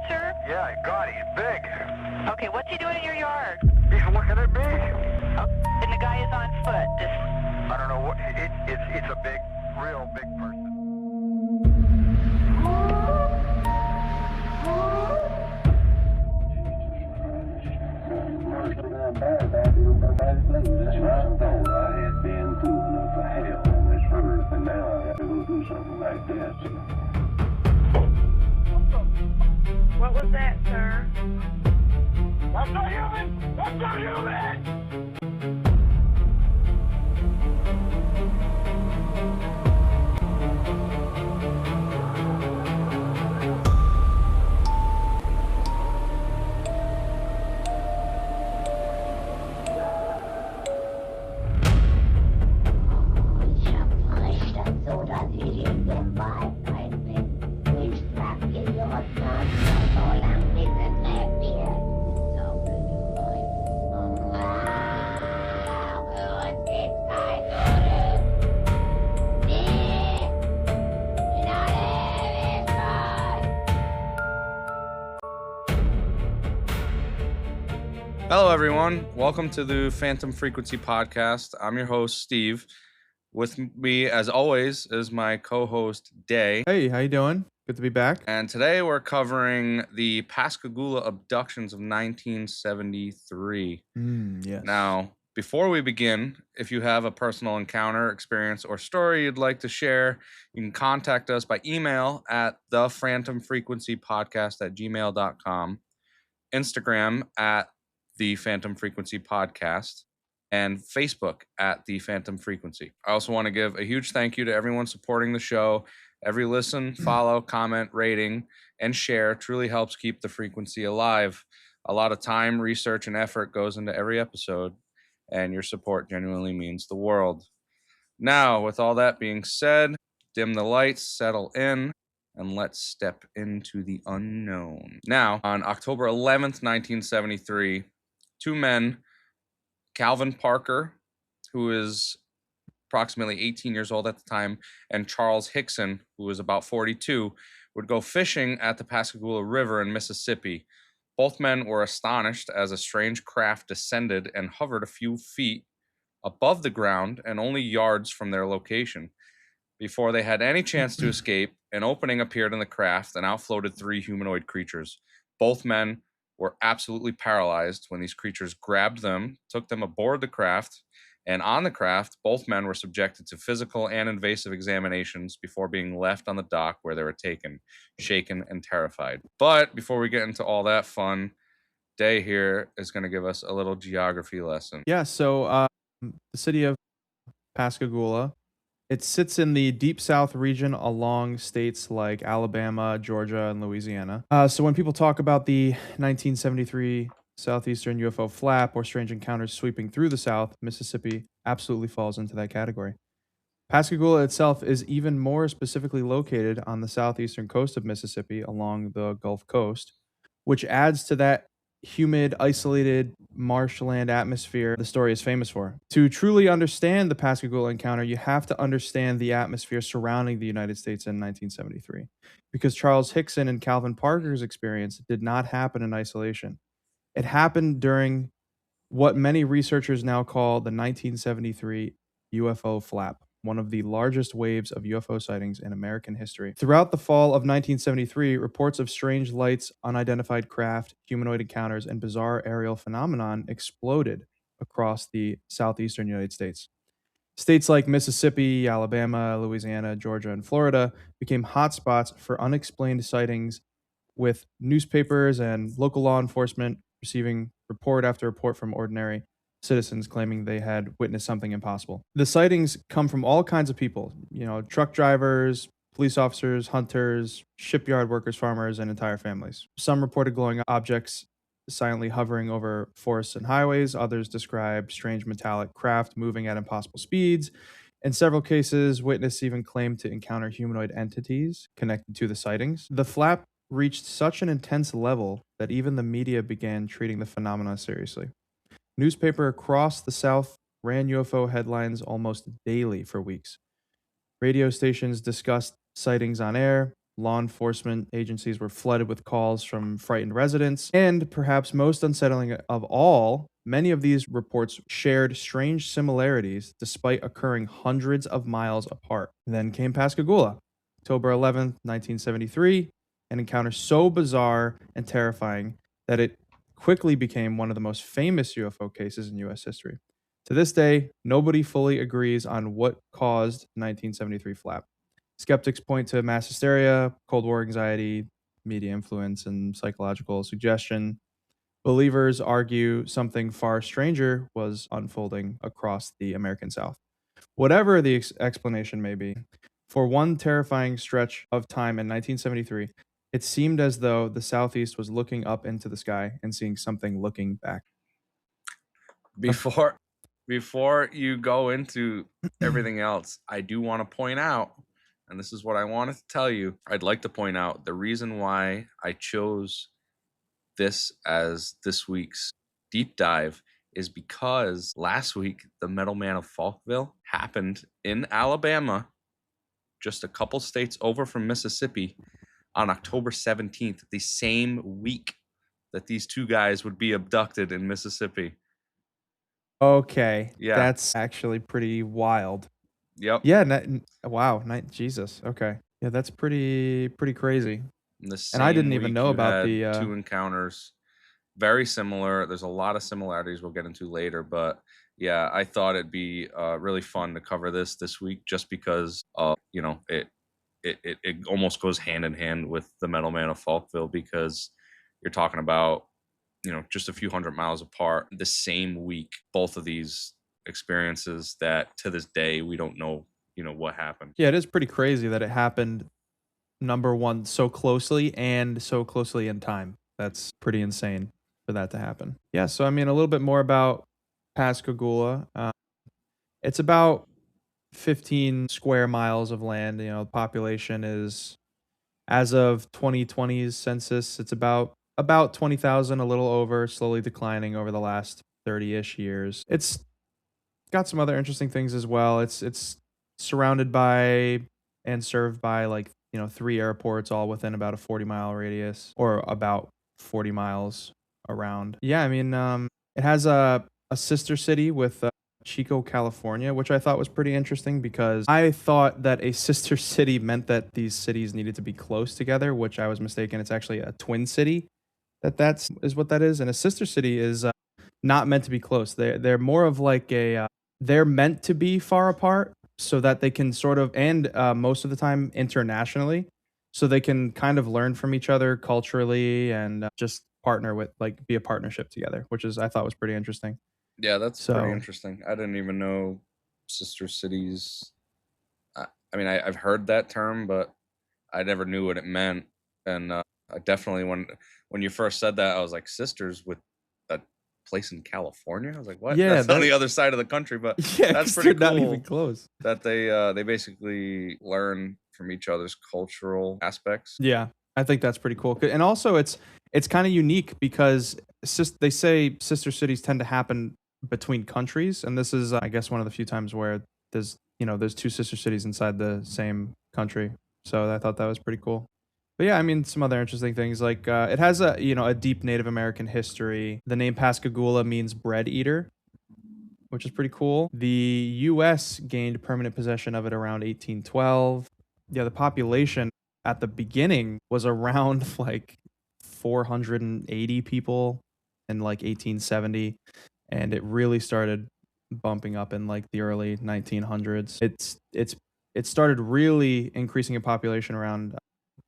sir? Yeah, God, he's big. Okay, what's he doing in your yard? He's looking at me. Oh, and the guy is on foot. I don't know what. It's a big, real big person. What was that, sir? That's not human! That's not human! Hello, everyone. Welcome to the Phantom Frequency Podcast. I'm your host, Steve. With me, as always, is my co-host, Day. Hey, how you doing? Good to be back. And today we're covering the Pascagoula Abductions of 1973. Yes. Now, before we begin, if you have a personal encounter, experience, or story you'd like to share, you can contact us by email at thephantomfrequencypodcast@gmail.com, Instagram at The Phantom Frequency Podcast, and Facebook at The Phantom Frequency. I also want to give a huge thank you to everyone supporting the show. Every listen, follow, comment, rating, and share truly helps keep the frequency alive. A lot of time, research, and effort goes into every episode, and your support genuinely means the world. Now, with all that being said, dim the lights, settle in, and let's step into the unknown. Now, on October 11th, 1973, two men, Calvin Parker, who is approximately 18 years old at the time, and Charles Hickson, who was about 42, would go fishing at the Pascagoula River in Mississippi. Both men were astonished as a strange craft descended and hovered a few feet above the ground and only yards from their location. Before they had any chance to escape, an opening appeared in the craft and out floated three humanoid creatures. Both men were absolutely paralyzed when these creatures grabbed them, took them aboard the craft, and on the craft, both men were subjected to physical and invasive examinations before being left on the dock where they were taken, shaken and terrified. But before we get into all that fun, Day here is going to give us a little geography lesson. Yeah, so the city of Pascagoula, it sits in the deep south region along states like Alabama, Georgia, and Louisiana. So when people talk about the 1973 Southeastern UFO flap or strange encounters sweeping through the South, Mississippi absolutely falls into that category. Pascagoula itself is even more specifically located on the southeastern coast of Mississippi along the Gulf Coast, which adds to that humid, isolated marshland atmosphere the story is famous for. To truly understand the Pascagoula encounter, you have to understand the atmosphere surrounding the United States in 1973, because Charles Hickson and Calvin Parker's experience did not happen in isolation. It happened during what many researchers now call the 1973 UFO flap, one of the largest waves of UFO sightings in American history. Throughout the fall of 1973, reports of strange lights, unidentified craft, humanoid encounters, and bizarre aerial phenomenon exploded across the southeastern United States. States like Mississippi, Alabama, Louisiana, Georgia, and Florida became hotspots for unexplained sightings, with newspapers and local law enforcement receiving report after report from ordinary citizens claiming they had witnessed something impossible. The sightings come from all kinds of people, truck drivers, police officers, hunters, shipyard workers, farmers, and entire families. Some reported glowing objects silently hovering over forests and highways. Others described strange metallic craft moving at impossible speeds. In several cases, witnesses even claimed to encounter humanoid entities connected to the sightings. The flap reached such an intense level that even the media began treating the phenomena seriously. Newspapers across the South ran UFO headlines almost daily for weeks. Radio stations discussed sightings on air. law enforcement agencies were flooded with calls from frightened residents. And perhaps most unsettling of all, many of these reports shared strange similarities despite occurring hundreds of miles apart. Then came Pascagoula, October 11th, 1973, an encounter so bizarre and terrifying that it quickly became one of the most famous UFO cases in U.S. history. To this day, nobody fully agrees on what caused 1973 flap. Skeptics point to mass hysteria, Cold War anxiety, media influence, and psychological suggestion. Believers argue something far stranger was unfolding across the American South. Whatever the explanation may be, for one terrifying stretch of time in 1973, it seemed as though the Southeast was looking up into the sky and seeing something looking back. Before you go into everything else, I do want to point out, and this is what I wanted to tell you. I'd like to point out the reason why I chose this as this week's deep dive is because last week the Metal Man of Falkville happened in Alabama, just a couple states over from Mississippi, on October 17th, the same week that these two guys would be abducted in Mississippi. Okay. Yeah. That's actually pretty wild. Yep. Yeah. Wow. Jesus. Okay. Yeah, that's pretty crazy. And I didn't even know about the two encounters. Very similar. There's a lot of similarities we'll get into later, but yeah, I thought it'd be really fun to cover this week just because it almost goes hand in hand with the Metal Man of Falkville, because you're talking about just a few hundred miles apart the same week, both of these experiences that to this day we don't know what happened. Yeah, it is pretty crazy that it happened, number one, so closely and so closely in time. That's pretty insane for that to happen. Yeah, so I mean, a little bit more about Pascagoula. It's about 15 square miles of land. The population is, as of 2020's census, it's about 20,000, a little over, slowly declining over the last 30-ish years. It's got some other interesting things as well. It's surrounded by and served by 3 airports, all within about a 40-mile radius, or about 40 miles around. Yeah, I mean, it has a sister city with Chico, California, which I thought was pretty interesting because I thought that a sister city meant that these cities needed to be close together, which I was mistaken. It's actually a twin city. That is what that is, and a sister city is not meant to be close. They're more of like they're meant to be far apart so that they can sort of, and most of the time internationally, so they can kind of learn from each other culturally and just partner with, be a partnership together, which I thought was pretty interesting. Yeah, that's pretty interesting. I didn't even know sister cities. I mean, I've heard that term, but I never knew what it meant. And I definitely, when you first said that, I was like, sisters with a place in California? I was like, what? Yeah, that's on the other side of the country, but yeah, that's pretty cool. Not even close. That they basically learn from each other's cultural aspects. Yeah, I think that's pretty cool. And also, it's kind of unique because they say sister cities tend to happen between countries, and this is, I guess, one of the few times where there's 2 sister cities inside the same country. So I thought that was pretty cool. But yeah, I mean, some other interesting things, like it has a deep Native American history. The name Pascagoula means bread eater, which is pretty cool. The U.S. gained permanent possession of it around 1812. Yeah, the population at the beginning was around 480 people in 1870, and it really started bumping up in the early 1900s. It started really increasing in population around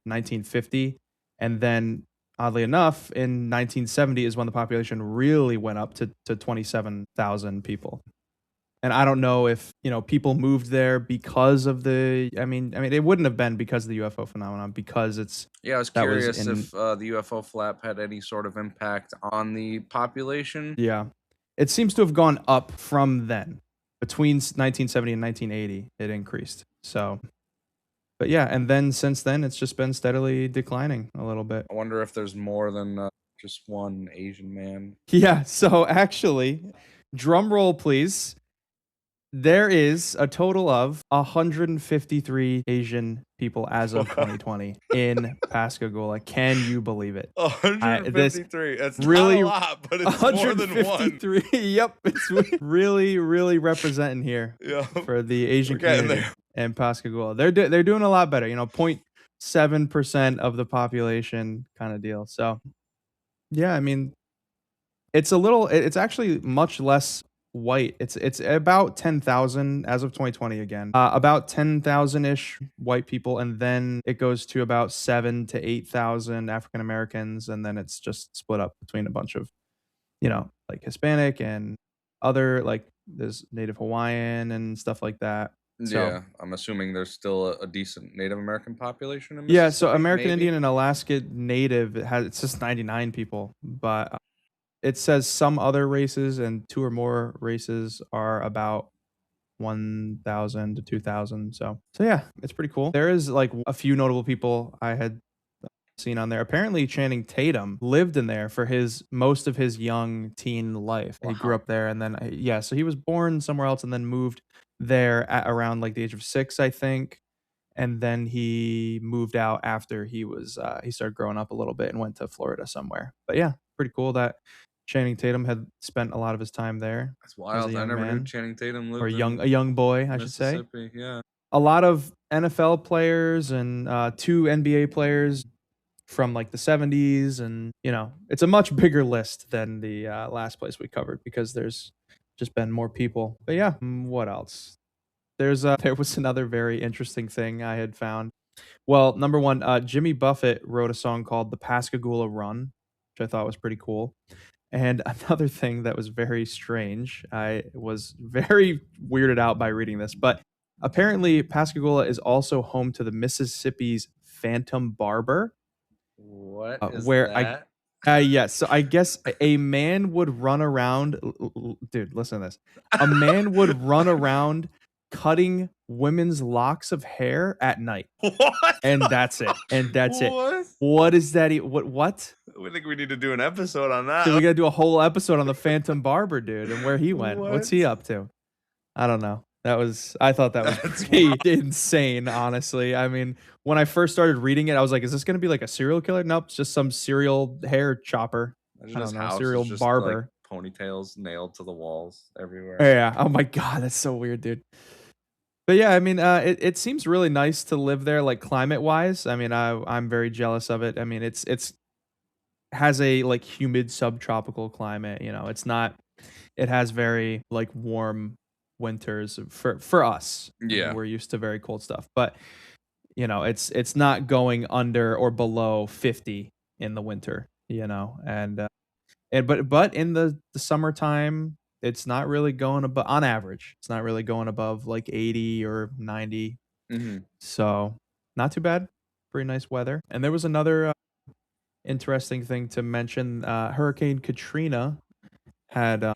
1950, and then oddly enough in 1970 is when the population really went up to 27,000 people. And I don't know if people moved there because of the I mean it wouldn't have been because of the UFO phenomenon, because it's I was curious if the UFO flap had any sort of impact on the population. Yeah, it seems to have gone up from then. Between 1970 and 1980 it increased. So but yeah, and then since then, it's just been steadily declining a little bit. I wonder if there's more than just one Asian man. Yeah, so actually, drum roll, please. There is a total of 153 Asian people as of 2020 in Pascagoula. Can you believe it? This 153. That's not a really lot, but it's more than one. 153. Yep, it's really, really representing here Yeah. for the Asian We're getting community there. in Pascagoula. They're doing a lot better. 0.7% of the population kind of deal. So yeah, I mean, it's actually much less white. It's about 10,000 as of 2020 again. About 10,000-ish white people, and then it goes to about 7 to 8,000 African Americans, and then it's just split up between a bunch of, like Hispanic and other, like there's Native Hawaiian and stuff like that. So Yeah, I'm assuming there's still a decent Native American population in yeah, Mississippi. so American maybe? Indian and Alaska Native it's just 99 people, but it says some other races and two or more races are about 1,000 to 2,000. So yeah, it's pretty cool. There is like a few notable people I had seen on there. Apparently, Channing Tatum lived in there for most of his young teen life. He grew Wow. up there, and then so he was born somewhere else and then moved there at around like the age of 6, I think. And then he moved out after he started growing up a little bit and went to Florida somewhere. But yeah, pretty cool that Channing Tatum had spent a lot of his time there That's as a wild. I young never knew man, Channing Tatum lived or in a young boy, I should say. Mississippi. Yeah. A lot of NFL players and 2 NBA players from like the 70s, and it's a much bigger list than the last place we covered because there's just been more people. But yeah, what else? There was another very interesting thing I had found. Well, number one, Jimmy Buffett wrote a song called "The Pascagoula Run," which I thought was pretty cool. And another thing that was very strange, I was very weirded out by reading this, but apparently Pascagoula is also home to the Mississippi's Phantom Barber, What is where that? yes. So I guess a man would run around. Dude, listen to this. A man would run around cutting women's locks of hair at night, What? and that's it. And that's it. What? What is that? What? We think we need to do an episode on that. Dude, we gotta do a whole episode on the Phantom Barber, dude, and where he went. What's he What? up to? I don't know. I thought that was That's pretty insane, honestly. I mean, when I first started reading it, I was like, is this going to be like a serial killer? Nope, it's just some serial hair chopper. Imagine I his don't know, house is serial just, barber. like, ponytails nailed to the walls everywhere. Yeah. Oh my God, that's so weird, dude. But yeah, I mean, it seems really nice to live there, like climate wise. I mean, I'm very jealous of it. I mean, it's has a like humid subtropical climate. It's not. It has very like warm winters for us. I mean, Yeah. we're used to very cold stuff, but it's not going under or below 50 in the winter. But in the summertime, it's not really going above, on average. It's not really going above like 80 or 90. Mm-hmm. So not too bad. Pretty nice weather. And there was another interesting thing to mention. Hurricane Katrina had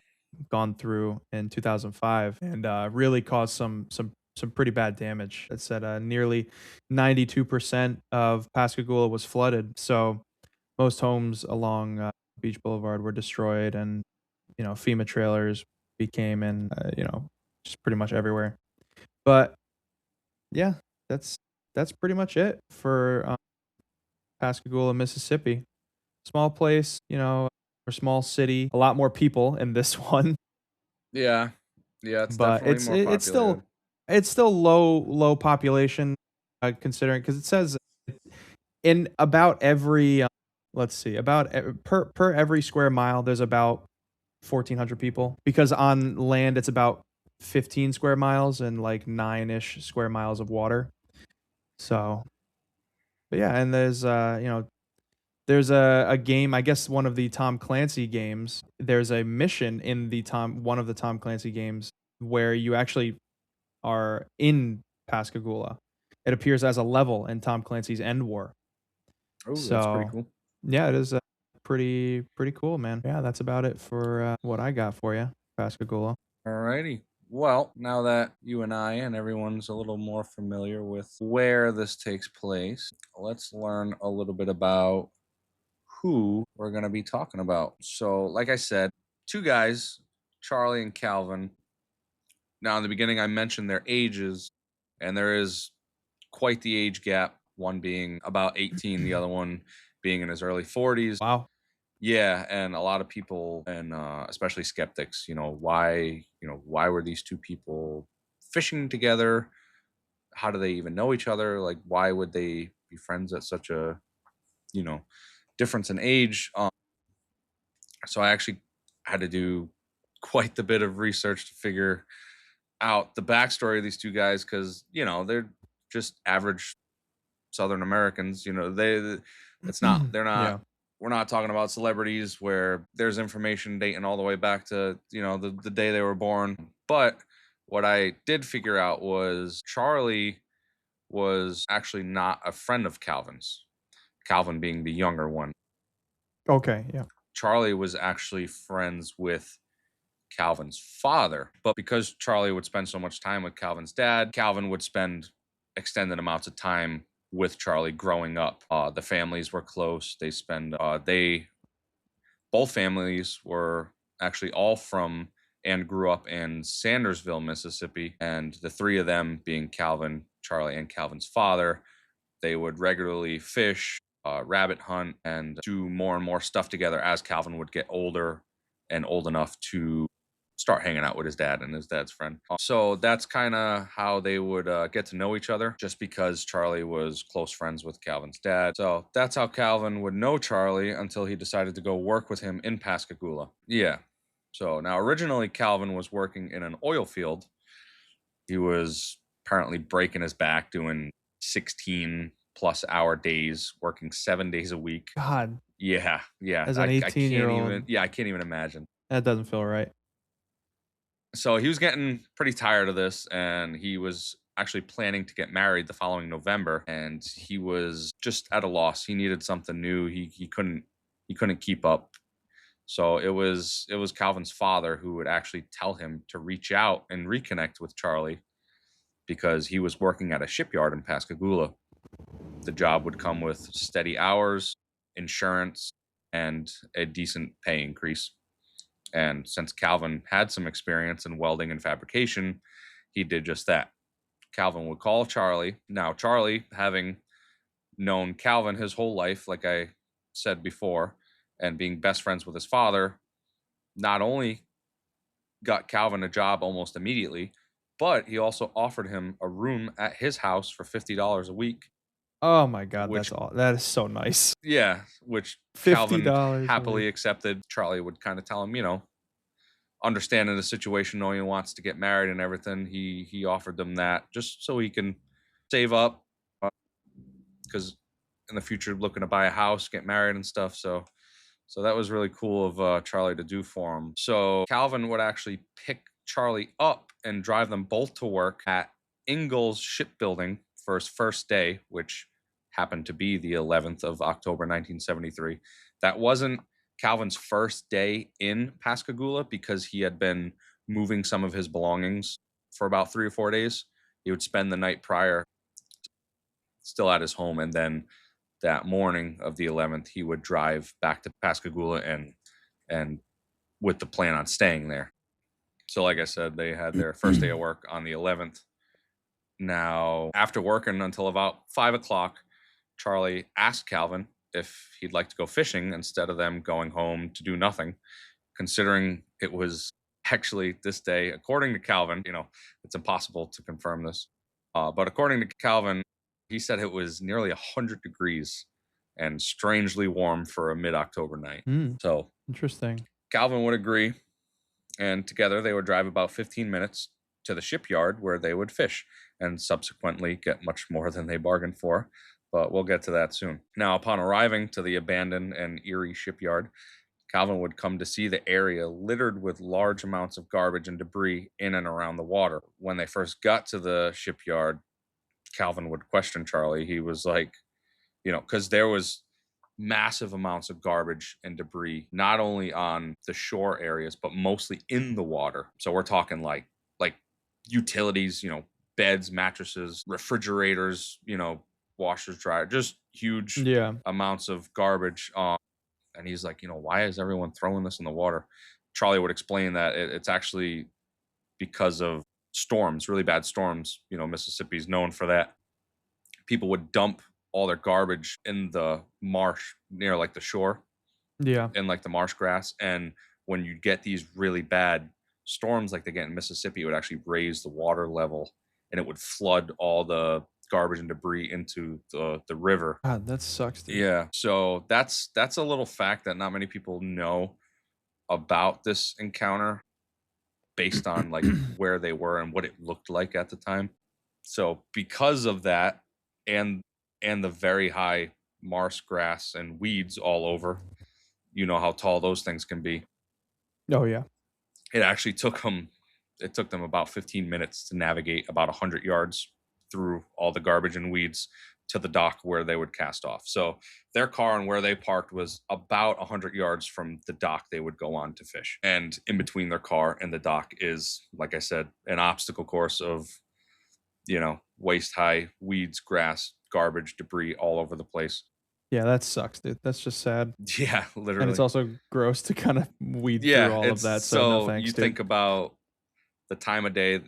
gone through in 2005 and really caused some pretty bad damage. It said nearly 92% of Pascagoula was flooded. So most homes along Beach Boulevard were destroyed, and FEMA trailers became in just pretty much everywhere. But yeah, that's pretty much it for Pascagoula, Mississippi. Small place, or small city. A lot more people in this one, Yeah. Yeah, it's but definitely more populated. it's still low population, considering, because it says in about every let's see, about per every square mile there's about 1,400 people, because on land it's about 15 square miles and like 9-ish square miles of water. So, but yeah, and there's a game, I guess one of the Tom Clancy games. There's a mission in one of the Tom Clancy games where you actually are in Pascagoula. It appears as a level in Tom Clancy's End War. Oh, that's pretty So cool. yeah, it is pretty cool, man. Yeah, that's about it for what I got for you, Pascagoula. Alrighty. Well, now that you and I and everyone's a little more familiar with where this takes place, let's learn a little bit about who we're going to be talking about. So, like I said, 2 guys, Charlie and Calvin, Now, in the beginning, I mentioned their ages, and there is quite the age gap. One being about 18, the other one being in his early 40s. Wow. Yeah, and a lot of people, and especially skeptics, why were these two people fishing together? How do they even know each other? Like, why would they be friends at such a, you know, difference in age? So I actually had to do quite the bit of research to figure out the backstory of these two guys, because they're just average Southern Americans. It's not they're not Yeah. we're not talking about celebrities where there's information dating all the way back to the day they were born. But what I did figure out was Charlie was actually not a friend of Calvin's, Calvin being the younger one. Okay. Yeah. Charlie was actually friends with Calvin's father. But because Charlie would spend so much time with Calvin's dad, Calvin would spend extended amounts of time with Charlie growing up. The families were close. Both families were actually all from and grew up in Sandersville, Mississippi. And the three of them, being Calvin, Charlie, and Calvin's father, they would regularly fish, rabbit hunt, and do more and more stuff together as Calvin would get older and old enough to start hanging out with his dad and his dad's friend. So that's kind of how they would get to know each other, just because Charlie was close friends with Calvin's dad. So that's how Calvin would know Charlie until he decided to go work with him in Pascagoula. Yeah. So now originally Calvin was working in an oil field. He was apparently breaking his back doing 16-plus-hour days, working 7 days a week. God, Yeah. as an 18-year-old, I can't even imagine. that doesn't feel right. So he was getting pretty tired of this, and he was actually planning to get married the following November, and he was just at a loss. He needed something new. He couldn't keep up. So it was Calvin's father who would actually tell him to reach out and reconnect with Charlie, because he was working at a shipyard in Pascagoula. The job would come with steady hours, insurance, and a decent pay increase. And since Calvin had some experience in welding and fabrication, he did just that. Calvin would call Charlie. Now, Charlie, having known Calvin his whole life, like I said before, and being best friends with his father, not only got Calvin a job almost immediately, but he also offered him a room at his house for $50 a week. Oh my God, Which- that is so nice. Yeah, which Calvin $50 a happily week. accepted. Charlie would kind of tell him, understanding the situation, knowing he wants to get married and everything, he offered them that just so he can save up, because in the future looking to buy a house, get married and stuff. So that was really cool of Charlie to do for him. So Calvin would actually pick Charlie up and drive them both to work at Ingalls Shipbuilding for his first day, which happened to be the 11th of October, 1973. That wasn't Calvin's first day in Pascagoula, because he had been moving some of his belongings for about 3 or 4 days. He would spend the night prior still at his home, and then that morning of the 11th, he would drive back to Pascagoula and with the plan on staying there. So like I said, they had their first day of work on the 11th. Now, after working until about 5 o'clock, Charlie asked Calvin if he'd like to go fishing instead of them going home to do nothing, considering it was actually this day, according to Calvin, it's impossible to confirm this. But according to Calvin, he said it was nearly 100 degrees and strangely warm for a mid-October night. So Interesting. Calvin would agree, and together they would drive about 15 minutes to the shipyard where they would fish and subsequently get much more than they bargained for. But we'll get to that soon. Now, upon arriving to the abandoned and eerie shipyard, Calvin would come to see the area littered with large amounts of garbage and debris in and around the water. When they first got to the shipyard, Calvin would question Charlie. He was like, because there was massive amounts of garbage and debris, not only on the shore areas, but mostly in the water. So we're talking like utilities, beds, mattresses, refrigerators, washers, dryers, just huge amounts of garbage. And he's like, why is everyone throwing this in the water? Charlie would explain that it's actually because of storms, really bad storms, you know, Mississippi's known for that. People would dump all their garbage in the marsh near like the shore, Yeah. in like the marsh grass. And when you get these really bad storms like they get in Mississippi, it would actually raise the water level and it would flood all the garbage and debris into the river. God, that sucks, dude. Yeah. So that's a little fact that not many people know about this encounter based on like where they were and what it looked like at the time. So because of that and the very high marsh grass and weeds all over, you know how tall those things can be. Oh yeah. It actually took them about 15 minutes to navigate about 100 yards through all the garbage and weeds to the dock where they would cast off. So their car and where they parked was about 100 yards from the dock they would go on to fish. And in between their car and the dock is, like I said, an obstacle course of, you know, waist high weeds, grass, garbage, debris all over the place. Yeah, that sucks, dude. That's just sad. Yeah, literally. And it's also gross to kind of weed yeah, through all of that. So no thanks, you dude. think about the time of day,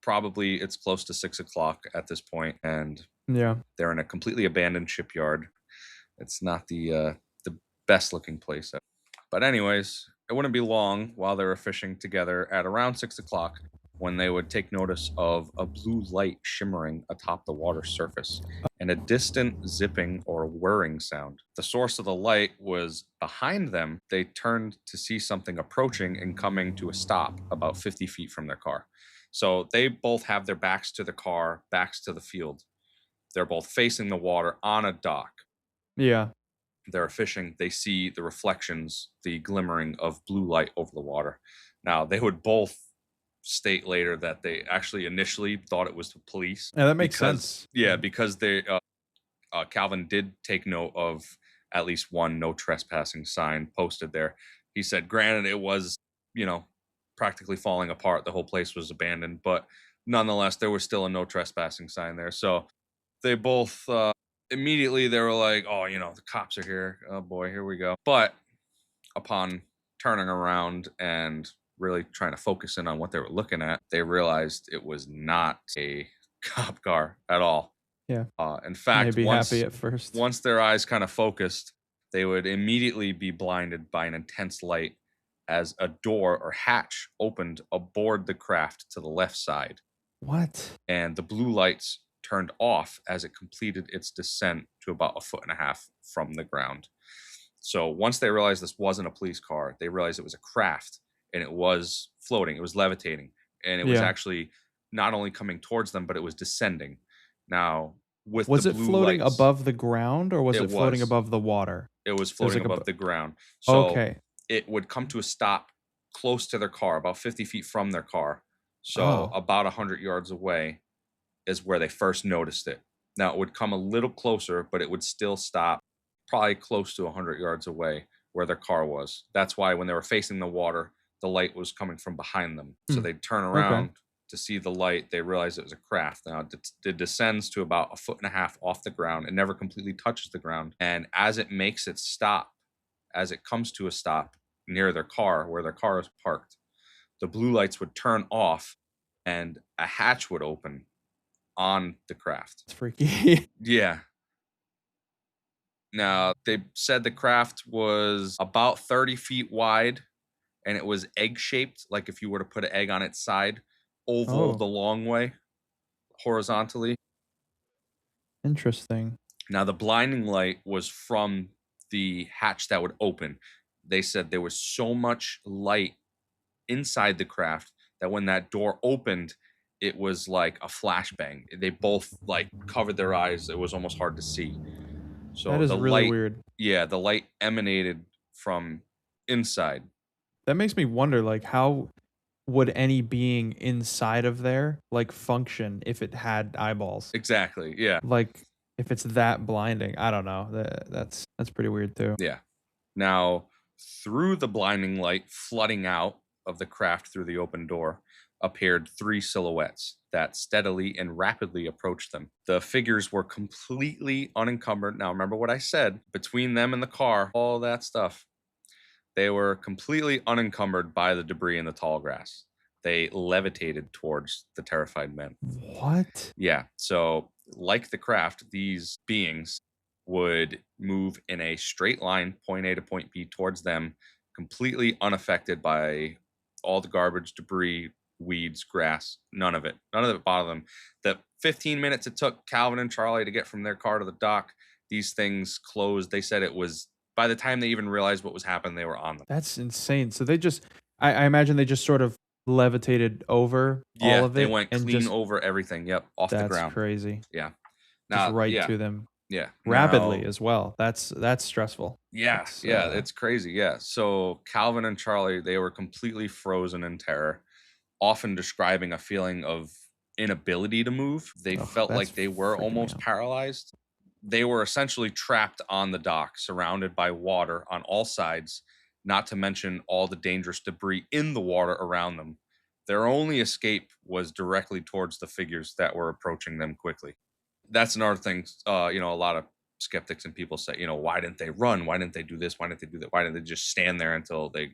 it's close to 6 o'clock at this point, and Yeah. they're in a completely abandoned shipyard. It's not the best looking place. But anyways, it wouldn't be long while they were fishing together at around 6 o'clock when they would take notice of a blue light shimmering atop the water surface and a distant zipping or whirring sound. The source of the light was behind them. They turned to see something approaching and coming to a stop about 50 feet from their car. So they both have their backs to the car, backs to the field. They're both facing the water on a dock. Yeah. They're fishing. They see the reflections, the glimmering of blue light over the water. Now, they would both state later that they actually initially thought it was the police. Yeah, that makes sense. Yeah, because they Calvin did take note of at least one no trespassing sign posted there. He said, granted, it was, you know, practically falling apart. The whole place was abandoned, but nonetheless, there was still a no trespassing sign there. So they both immediately they were like, oh, you know, the cops are here. Oh boy, here we go. But upon turning around and really trying to focus in on what they were looking at, they realized it was not a cop car at all. Yeah. In fact, Maybe happy at first. Once their eyes kind of focused, they would immediately be blinded by an intense light as a door or hatch opened aboard the craft to the left side. What? And the blue lights turned off as it completed its descent to about 1.5 feet from the ground. So once they realized this wasn't a police car, they realized it was a craft and it was floating, it was levitating, and it was actually not only coming towards them, but it was descending. Now, was it floating lights, above the ground or was it floating above the water? It was floating above the ground. So okay. It would come to a stop close to their car, about 50 feet from their car. So about 100 yards away is where they first noticed it. Now, it would come a little closer, but it would still stop probably close to 100 yards away where their car was. That's why when they were facing the water, the light was coming from behind them. So they'd turn around to see the light. They realized it was a craft. Now, it descends to about 1.5 feet off the ground. It never completely touches the ground. And as it makes its stop, as it comes to a stop near their car, where their car is parked, the blue lights would turn off and a hatch would open on the craft. It's freaky. Yeah. Now, they said the craft was about 30 feet wide and it was egg-shaped, like if you were to put an egg on its side, oval the long way, horizontally. Interesting. Now, the blinding light was from the hatch that would open. They said there was so much light inside the craft that when that door opened, it was like a flashbang. They both like covered their eyes. It was almost hard to see. So that is the really light, weird. Yeah, the light emanated from inside. That makes me wonder, like, how would any being inside of there like function if it had eyeballs? Exactly. Yeah. Like, if it's that blinding, I don't know. That's pretty weird too. Yeah. Now, through the blinding light flooding out of the craft through the open door appeared 3 silhouettes that steadily and rapidly approached them. The figures were completely unencumbered. Now, remember what I said, between them and the car, all that stuff, they were completely unencumbered by the debris in the tall grass. they levitated towards the terrified men. What? Yeah. So, like the craft, these beings would move in a straight line, point A to point B, towards them, completely unaffected by all the garbage, debris, weeds, grass, none of it. None of it bothered them. The 15 minutes it took Calvin and Charlie to get from their car to the dock, these things closed. They said it was, by the time they even realized what was happening, they were on them. That's insane. So they just, I imagine they just sort of levitated over all Yeah, of they it went and clean just, over everything. Yep, off the that's ground. crazy. Yeah. Just Now, right yeah, to them yeah. rapidly Now, as well. That's stressful. yeah, That's, yeah, it's crazy. Yeah. So Calvin and Charlie, they were completely frozen in terror, often describing a feeling of inability to move. They ugh, felt that's like they were freaking me almost out. paralyzed. They were essentially trapped on the dock, surrounded by water on all sides, not to mention all the dangerous debris in the water around them. Their only escape was directly towards the figures that were approaching them quickly. That's another thing. A lot of skeptics and people say, why didn't they run? Why didn't they do this? Why didn't they do that? Why didn't they just stand there until they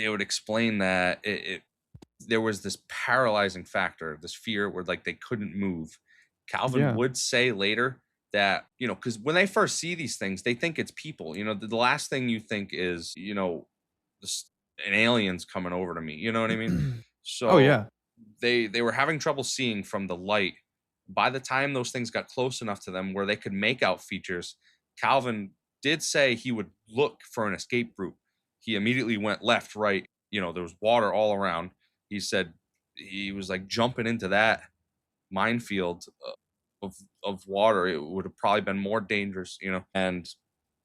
would explain that there was this paralyzing factor, this fear where like they couldn't move. Calvin Yeah. would say later that, because when they first see these things, they think it's people. The last thing you think is, this, an alien's coming over to me. You know what I mean? Oh So yeah. they were having trouble seeing from the light. By the time those things got close enough to them where they could make out features, Calvin did say he would look for an escape route. He immediately went left, right. There was water all around. He said he was like jumping into that minefield of water. It would have probably been more dangerous, And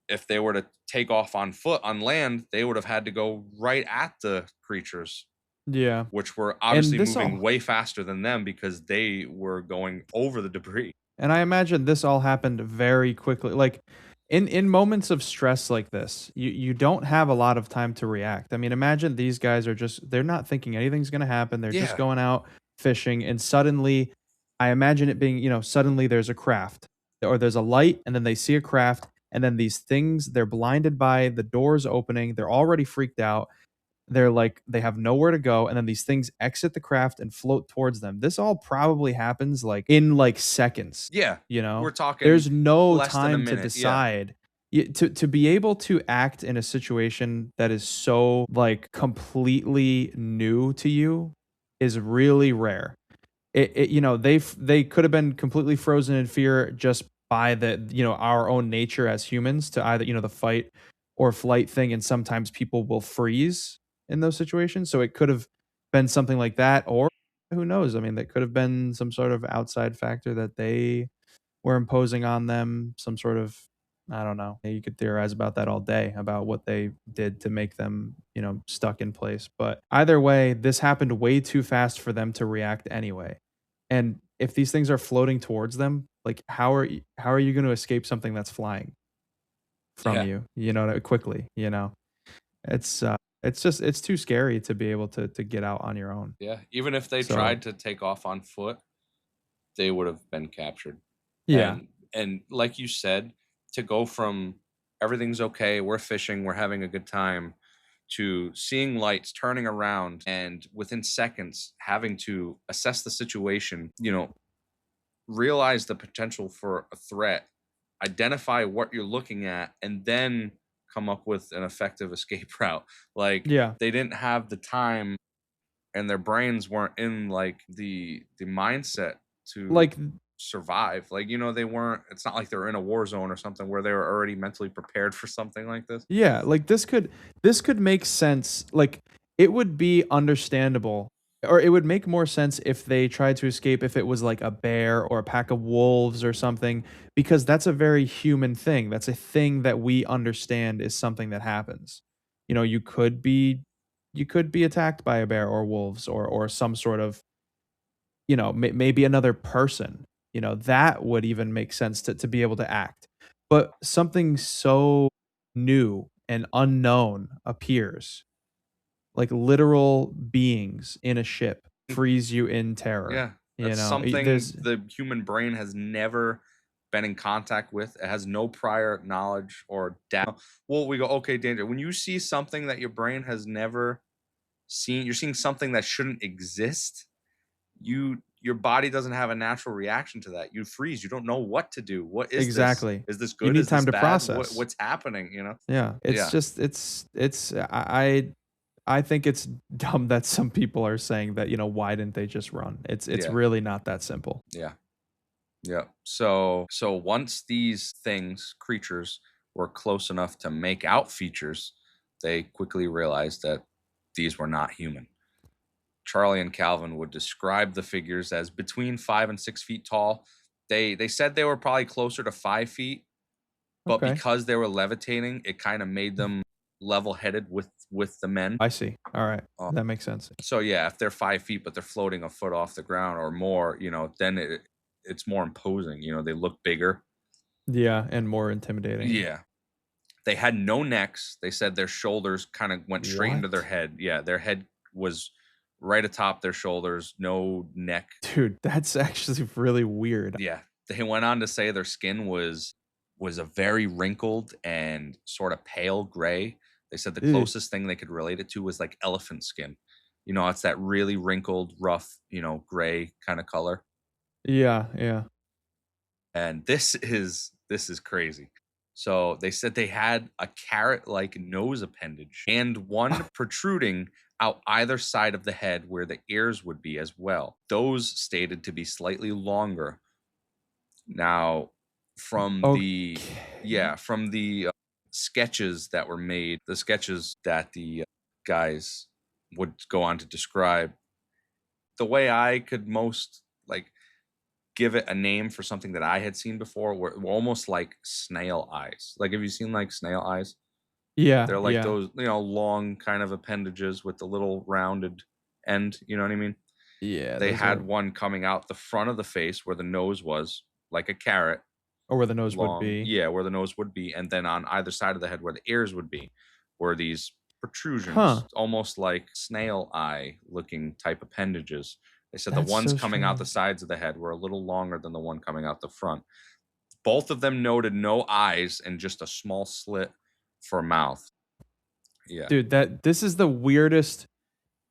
if they were to take off on foot on land, they would have had to go right at the creatures, Yeah. which were And obviously this moving all way faster than them because they were going over the debris. And I imagine this all happened very quickly. Like in moments of stress like this, you don't have a lot of time to react. I mean, imagine these guys are just they're not thinking anything's going to happen. They're just Yeah. going out fishing and suddenly I imagine it being, suddenly there's a craft or there's a light and then they see a craft and then these things they're blinded by the doors opening. They're already freaked out. They're like they have nowhere to go, and then these things exit the craft and float towards them. This all probably happens like in like seconds. Yeah. You know, We're talking there's no less than a time to minute. Yeah. decide. To be able to act in a situation that is so like completely new to you is really rare. They could have been completely frozen in fear just by our own nature as humans to either the fight or flight thing, and sometimes people will freeze in those situations, so it could have been something like that, or who knows, I mean, that could have been some sort of outside factor that they were imposing on them, some sort of, I don't know. You could theorize about that all day about what they did to make them, stuck in place. But either way, this happened way too fast for them to react anyway. And if these things are floating towards them, like how are you going to escape something that's flying from Yeah. you, quickly, It's it's too scary to be able to get out on your own. Yeah. Even if they So, tried to take off on foot, they would have been captured. yeah. And like you said, to go from everything's okay, we're fishing, we're having a good time, to seeing lights, turning around, and within seconds having to assess the situation, realize the potential for a threat, identify what you're looking at, and then come up with an effective escape route. Like Yeah. they didn't have the time and their brains weren't in like the mindset to Like survive. Like, they weren't, it's not like they were in a war zone or something where they were already mentally prepared for something like this. Yeah, like this could make sense. Like it would be understandable or it would make more sense if they tried to escape if it was like a bear or a pack of wolves or something because that's a very human thing. That's a thing that we understand is something that happens. You could be attacked by a bear or wolves or some sort of maybe another person, that would even make sense to be able to act. But something so new and unknown appears, like literal beings in a ship, freeze you in terror. Yeah. That's something There's the human brain has never been in contact with. It has no prior knowledge or data. Well, we go, okay, danger. When you see something that your brain has never seeing something that shouldn't exist, your body doesn't have a natural reaction to that. You freeze. You don't know what to do. What is Exactly. this? Is this You good? need Is time this to bad? process. What's happening? Yeah. It's Yeah. just it's I think it's dumb that some people are saying that, why didn't they just run? It's Yeah. really not that simple. Yeah. Yeah. So once these creatures were close enough to make out features, they quickly realized that these were not human. Charlie and Calvin would describe the figures as between 5 and 6 feet tall. They said they were probably closer to 5 feet, but Okay. because they were levitating, it kind of made them level-headed with the men. I see. All right. That makes sense. So yeah, if they're 5 feet but they're floating a foot off the ground or more, then it's more imposing. They look bigger. Yeah, and more intimidating. Yeah. They had no necks. They said their shoulders kind of went straight into their What? head. Yeah, their head was right atop their shoulders, no neck. Dude, that's actually really weird. Yeah. They went on to say their skin was a very wrinkled and sort of pale gray. They said the Ew. closest thing they could relate it to was like elephant skin. It's that really wrinkled, rough, gray kind of color. Yeah, yeah. And this is crazy. So they said they had a carrot-like nose appendage and one protruding out either side of the head where the ears would be as well. Those stated to be slightly longer. Now, from the sketches that were made, the sketches that the guys would go on to describe, the way I could most give it a name for something that I had seen before were almost like snail eyes. Like, have you seen like snail eyes? Yeah. They're like yeah. those, long kind of appendages with the little rounded end. You know what I mean? Yeah. They those had are- one coming out the front of the face where the nose was, like a carrot. or where the nose Long. would be. Yeah, where the nose would be. And then on either side of the head where the ears would be were these protrusions, Huh. almost like snail eye looking type appendages. They said That's the ones so coming out the strange. sides of the head were a little longer than the one coming out the front. Both of them noted no eyes and just a small slit for mouth. Yeah. Dude, this is the weirdest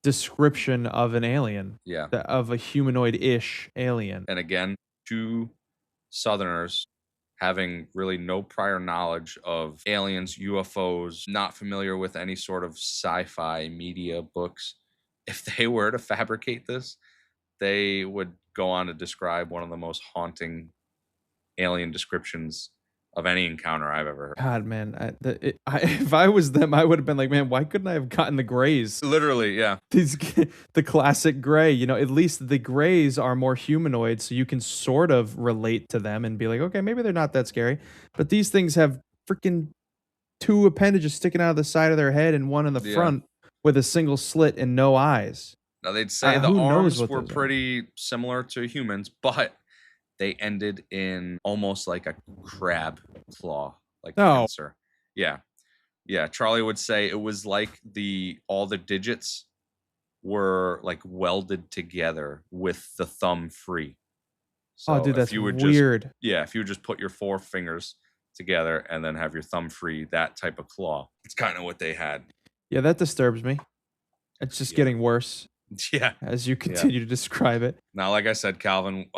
description of an alien. Yeah. Of a humanoid-ish alien. And again, two Southerners having really no prior knowledge of aliens, UFOs, not familiar with any sort of sci-fi media books. If they were to fabricate this, they would go on to describe one of the most haunting alien descriptions of any encounter I've ever heard. God, man, if I was them, I would have been like, man, why couldn't I have gotten the grays? Literally, yeah. The classic gray, at least the grays are more humanoid, so you can sort of relate to them and be like, okay, maybe they're not that scary. But these things have freaking 2 appendages sticking out of the side of their head and one in the front with a single slit and no eyes. Now, they'd say the who knows arms what were those are? pretty similar to humans, but they ended in almost like a crab claw, like Oh. pincer. Yeah. Yeah. Charlie would say it was like all the digits were like welded together with the thumb free. So Oh, dude, that's if you would weird. if you would just put your 4 fingers together and then have your thumb free, that type of claw. It's kind of what they had. Yeah, that disturbs me. It's just getting worse Yeah. as you continue to describe it. Now, like I said, Calvin,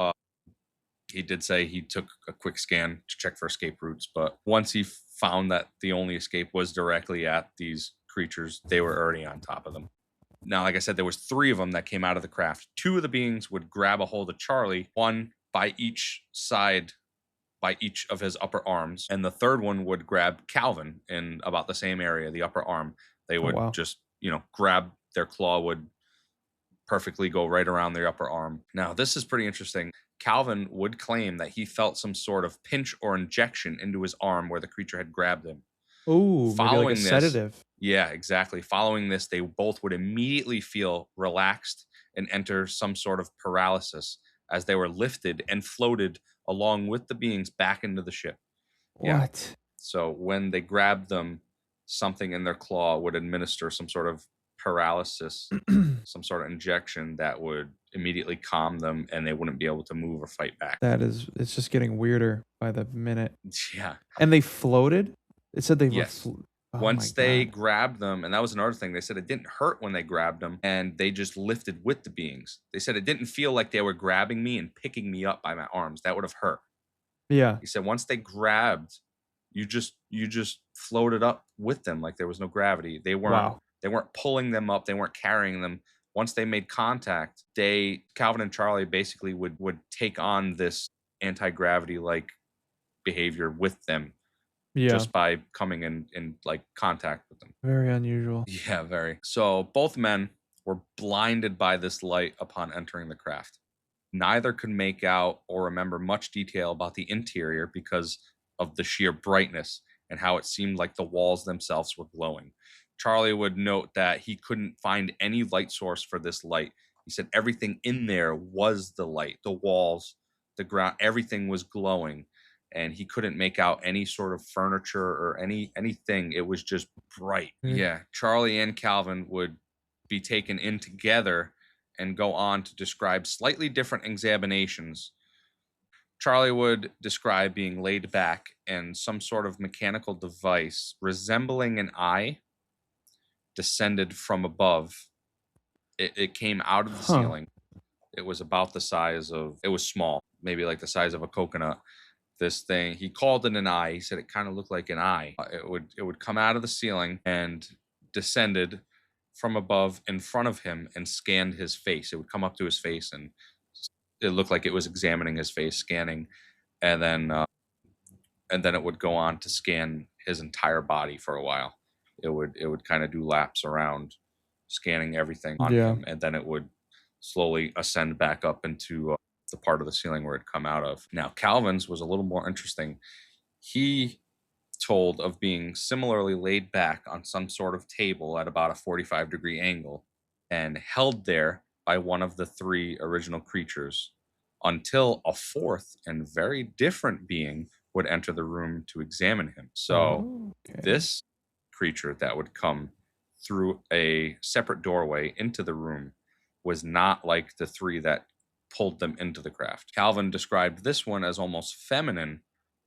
he did say he took a quick scan to check for escape routes, but once he found that the only escape was directly at these creatures, they were already on top of them. Now, like I said, there was 3 of them that came out of the craft. 2 of the beings would grab a hold of Charlie, one by each side, by each of his upper arms, and the third one would grab Calvin in about the same area, the upper arm. They would just, grab, their claw would perfectly go right around their upper arm. Now, this is pretty interesting. Calvin would claim that he felt some sort of pinch or injection into his arm where the creature had grabbed him. Ooh, maybe like a sedative. Yeah, exactly. Following this, they both would immediately feel relaxed and enter some sort of paralysis as they were lifted and floated along with the beings back into the ship. Yeah. What? So when they grabbed them, something in their claw would administer some sort of paralysis, some sort of injection that would immediately calm them and they wouldn't be able to move or fight back. It's just getting weirder by the minute. Yeah. And they floated? It said they Yes. Oh my Once they God. grabbed them, and that was another thing, they said it didn't hurt when they grabbed them, and they just lifted with the beings. They said it didn't feel like they were grabbing me and picking me up by my arms. That would have hurt. Yeah. He said once they grabbed, you just floated up with them like there was no gravity. Wow. They weren't pulling them up, they weren't carrying them. Once they made contact, Calvin and Charlie basically would take on this anti-gravity like behavior with them Yeah. just by coming in like contact with them. Very unusual. Yeah, very. So both men were blinded by this light upon entering the craft. Neither could make out or remember much detail about the interior because of the sheer brightness and how it seemed like the walls themselves were glowing. Charlie would note that he couldn't find any light source for this light. He said everything in there was the light, the walls, the ground, everything was glowing, and he couldn't make out any sort of furniture or anything. It was just bright. Mm. Yeah, Charlie and Calvin would be taken in together and go on to describe slightly different examinations. Charlie would describe being laid back and some sort of mechanical device resembling an eye descended from above. It came out of the ceiling. It was about the size of, it was small, maybe like the size of a coconut. This thing, he called it an eye. He said it kind of looked like an eye. It would come out of the ceiling and descended from above in front of him and scanned his face. It would come up to his face and it looked like it was examining his face, scanning, and then it would go on to scan his entire body for a while. It would kind of do laps around, scanning everything on him, and then it would slowly ascend back up into the part of the ceiling where it come out of. Now, Calvin's was a little more interesting. He told of being similarly laid back on some sort of table at about a 45-degree angle and held there by one of the three original creatures until a fourth and very different being would enter the room to examine him. So this creature that would come through a separate doorway into the room was not like the three that pulled them into the craft. Calvin described this one as almost feminine,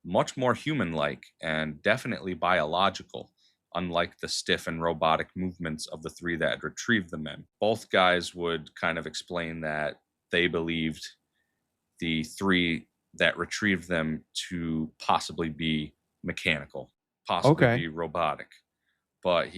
much more human-like, and definitely biological, unlike the stiff and robotic movements of the three that had retrieved the men. Both guys would kind of explain that they believed the three that retrieved them to possibly be mechanical, possibly be robotic. But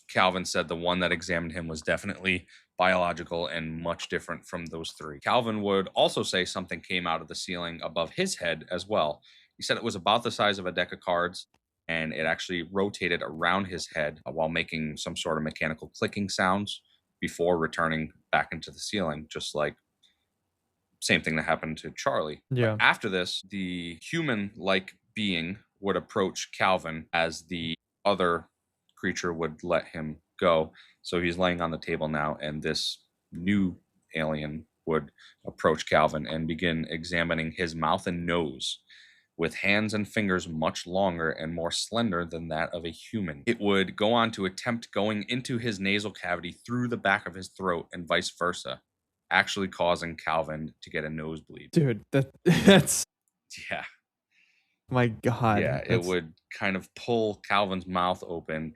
Calvin said the one that examined him was definitely biological and much different from those three. Calvin would also say something came out of the ceiling above his head as well. He said it was about the size of a deck of cards, and it actually rotated around his head while making some sort of mechanical clicking sounds before returning back into the ceiling, just like same thing that happened to Charlie. Yeah. But after this, the human-like being would approach Calvin as the other creature would let him go. So he's laying on the table now, and this new alien would approach Calvin and begin examining his mouth and nose with hands and fingers much longer and more slender than that of a human. It would go on to attempt going into his nasal cavity through the back of his throat and vice versa, actually causing Calvin to get a nosebleed. Dude, that's Yeah. my God. Yeah, it would kind of pull Calvin's mouth open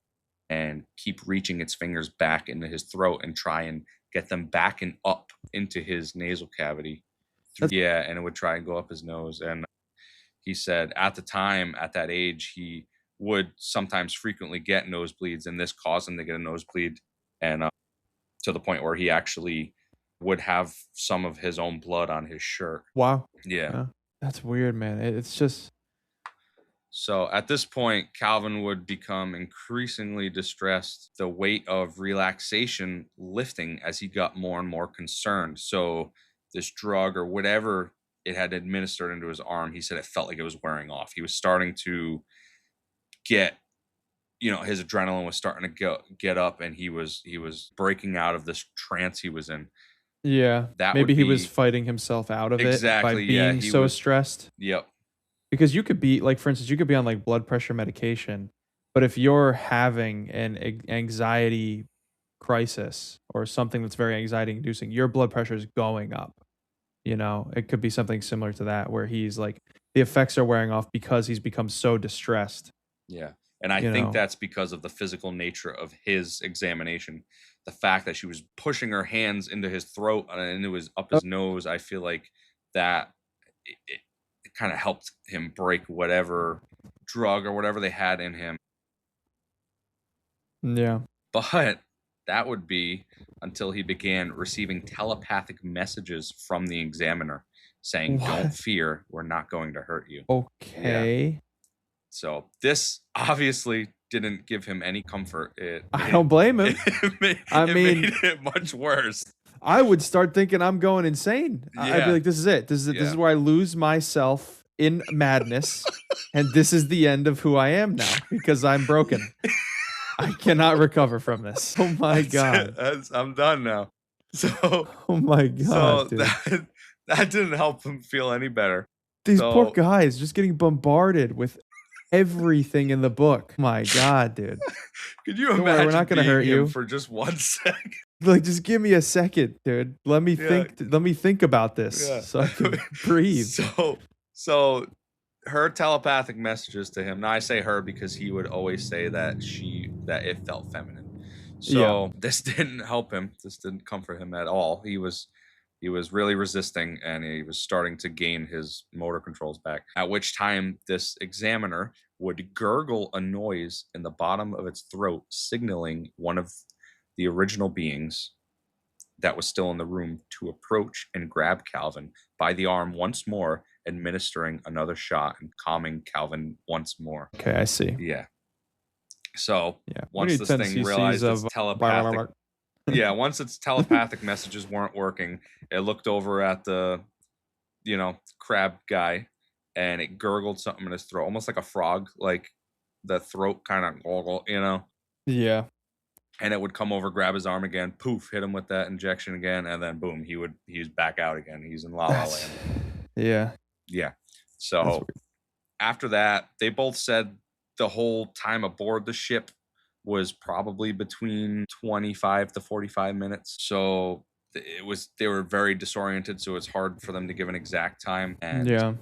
and keep reaching its fingers back into his throat and try and get them back and up into his nasal cavity. Yeah, and it would try and go up his nose. And he said at the time, at that age, he would sometimes frequently get nosebleeds, and this caused him to get a nosebleed, and to the point where he actually would have some of his own blood on his shirt. Wow. Yeah. That's weird, man. It's just... So at this point, Calvin would become increasingly distressed, the weight of relaxation lifting as he got more and more concerned. So this drug or whatever it had administered into his arm, he said it felt like it was wearing off. He was starting to get, his adrenaline was starting to get up, and he was breaking out of this trance he was in. Yeah. Maybe he was fighting himself out of it by being so stressed. Yep. Because you could be, like, for instance, you could be on, like, blood pressure medication, but if you're having an anxiety crisis or something that's very anxiety inducing, your blood pressure is going up. It could be something similar to that, where he's like, the effects are wearing off because he's become so distressed. Yeah. And I You think know. that's because of the physical nature of his examination. The fact that she was pushing her hands into his throat and into his up his nose, I feel like that it kind of helped him break whatever drug or whatever they had in him. Yeah. But that would be until he began receiving telepathic messages from the examiner saying, "Don't What? fear, we're not going to hurt you." Okay. So this obviously didn't give him any comfort. I don't blame him. I mean, made it much worse. I would start thinking I'm going insane. I'd Yeah. be like, this is it. This is it. This is where I lose myself in madness. And this is the end of who I am now because I'm broken. I cannot recover from this. Oh my God. I'm done now. So, Oh my God, dude. that didn't help him feel any better. These poor guys just getting bombarded with everything in the book. My God, dude. Could you Don't imagine worry, we're not gonna being hurt him you for just 1 second? Like, just give me a second, dude. Let me think. Let me think about this so I can breathe. So her telepathic messages to him. Now I say her because he would always say that it felt feminine. So this didn't help him. This didn't comfort him at all. He was really resisting, and he was starting to gain his motor controls back. At which time this examiner would gurgle a noise in the bottom of its throat, signaling one of the original beings that was still in the room to approach and grab Calvin by the arm once more, administering another shot and calming Calvin once more. Okay, I see. Yeah. So Yeah. once this thing realized its telepathic, once its telepathic messages weren't working, it looked over at the, crab guy, and it gurgled something in his throat, almost like a frog, like the throat kind of, Yeah. and it would come over, grab his arm again, poof, hit him with that injection again, and then boom, he's back out again. He's in La La Land. Yeah. Yeah. So after that, they both said the whole time aboard the ship was probably between 25 to 45 minutes. So they were very disoriented, so it's hard for them to give an exact time. And yeah.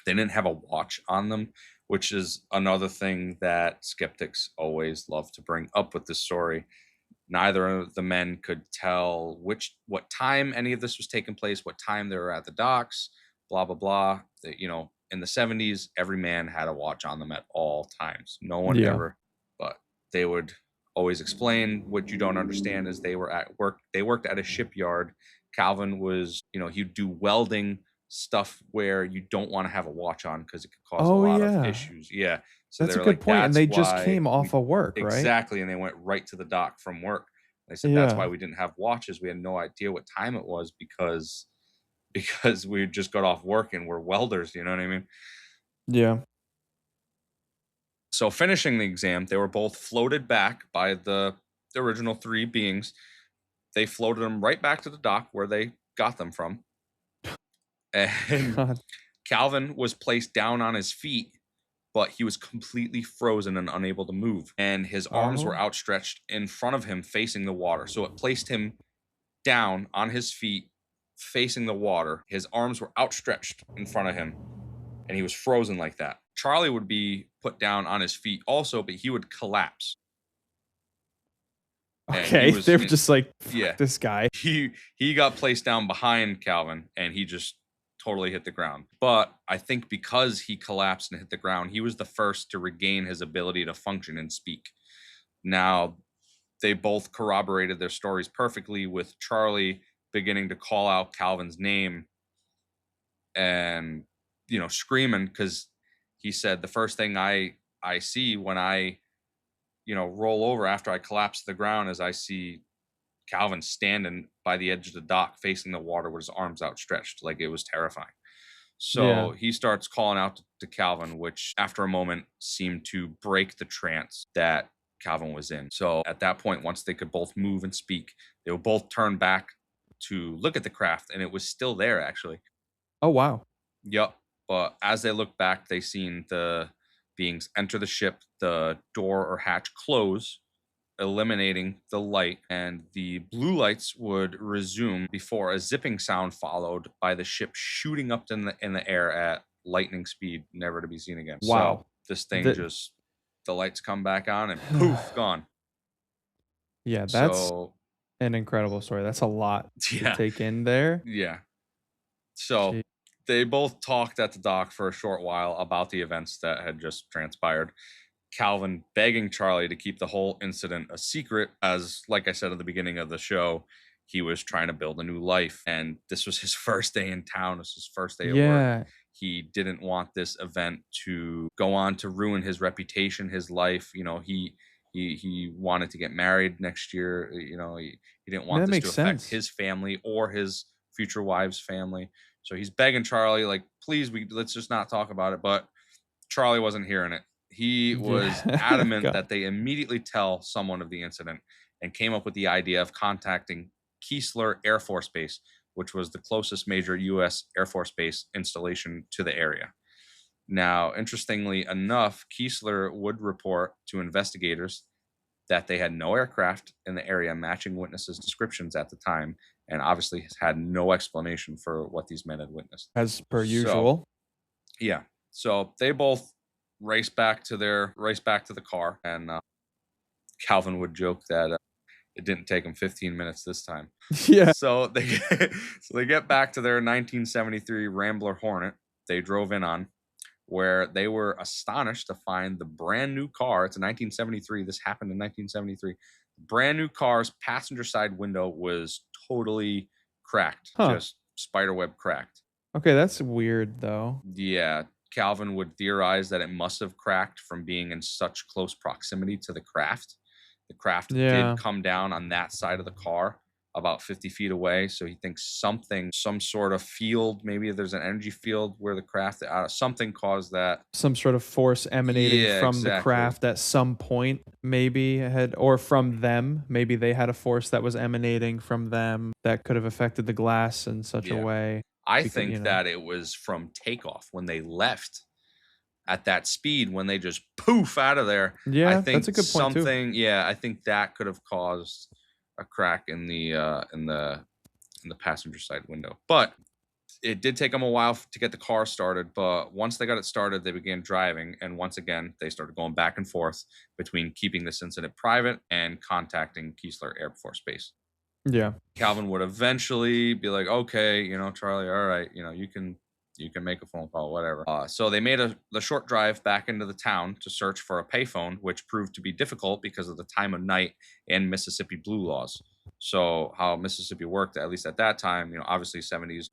they didn't have a watch on them, which is another thing that skeptics always love to bring up with this story. Neither of the men could tell what time any of this was taking place, what time they were at the docks, blah, blah, blah. In the 70s, every man had a watch on them at all times. No one ever, but they would always explain. What you don't understand is they were at work. They worked at a shipyard. Calvin was, he'd do welding stuff where you don't want to have a watch on because it could cause a lot of issues. Yeah. So that's a good point. And they just came off of work, right? Exactly. And they went right to the dock from work. They said that's why we didn't have watches. We had no idea what time it was because we just got off work and we're welders, you know what I mean? Yeah. So finishing the exam, they were both floated back by the original three beings. They floated them right back to the dock where they got them from. And Calvin was placed down on his feet, but he was completely frozen and unable to move. And his arms were outstretched in front of him facing the water. So it placed him down on his feet facing the water. His arms were outstretched in front of him, and he was frozen like that. Charlie would be put down on his feet also, but he would collapse. Okay, they were just like, this guy. He got placed down behind Calvin, and he just totally hit the ground. But I think because he collapsed and hit the ground, he was the first to regain his ability to function and speak. Now, they both corroborated their stories perfectly, with Charlie beginning to call out Calvin's name and, screaming, because he said, the first thing I see when I, roll over after I collapse to the ground is I see Calvin standing by the edge of the dock facing the water with his arms outstretched. Like, it was terrifying. So he starts calling out to Calvin, which after a moment seemed to break the trance that Calvin was in. So at that point, once they could both move and speak, they would both turn back to look at the craft, and it was still there, actually. Oh, wow. Yep. But as they looked back, they seen the beings enter the ship, the door or hatch close, eliminating the light, and the blue lights would resume before a zipping sound followed by the ship shooting up in the air at lightning speed, never to be seen again. Wow. this thing The- just, the lights come back on and poof, gone. Yeah, that's So an incredible story. That's a lot Yeah. to take in there. yeah. So Gee. they both talked at the dock for a short while about the events that had just transpired. Calvin begging Charlie to keep the whole incident a secret, as, like I said at the beginning of the show, he was trying to build a new life, and this was his first day in town. This was his first day of work. Yeah, He didn't want this event to go on to ruin his reputation, his life. You know, he wanted to get married next year. You know, he didn't want that this to makes affect sense. his family or his future wife's family. So he's begging Charlie, like, please, let's just not talk about it. But Charlie wasn't hearing it. He was Yeah. adamant God. that they immediately tell someone of the incident, and came up with the idea of contacting Keesler Air Force Base, which was the closest major U.S. Air Force Base installation to the area. Now, interestingly enough, Keesler would report to investigators that they had no aircraft in the area matching witnesses' descriptions at the time, and obviously has had no explanation for what these men had witnessed. As per So, usual. Yeah. So they both race back to the car, and Calvin would joke that it didn't take him 15 minutes this time. Yeah. So they get back to their 1973 Rambler Hornet they drove in on, where they were astonished to find the brand new car. It's a 1973. This happened in 1973. Brand new car's passenger side window was totally cracked, Huh. just spiderweb cracked. Okay, that's weird though. Yeah, Calvin would theorize that it must have cracked from being in such close proximity to the craft. The craft Yeah. did come down on that side of the car about 50 feet away. So he thinks some sort of field, maybe there's an energy field where the craft, something caused that. Some sort of force emanating Yeah, from the exactly. craft at some point, maybe had, or from them. Maybe they had a force that was emanating from them that could have affected the glass in such a Yeah. way. I Because, think you know. that it was from takeoff when they left at that speed, when they just poof out of there. Yeah, I think that's a good point too. something, yeah, I think that could have caused a crack in the passenger side window. But it did take them a while to get the car started, but once they got it started, they began driving, and once again, they started going back and forth between keeping this incident private and contacting Keesler Air Force Base. Yeah. Calvin would eventually be like, okay, you know, Charlie, all right, you know, you can make a phone call, whatever. So they made the short drive back into the town to search for a payphone, which proved to be difficult because of the time of night and Mississippi blue laws. So how Mississippi worked, at least at that time, you know, obviously 70s,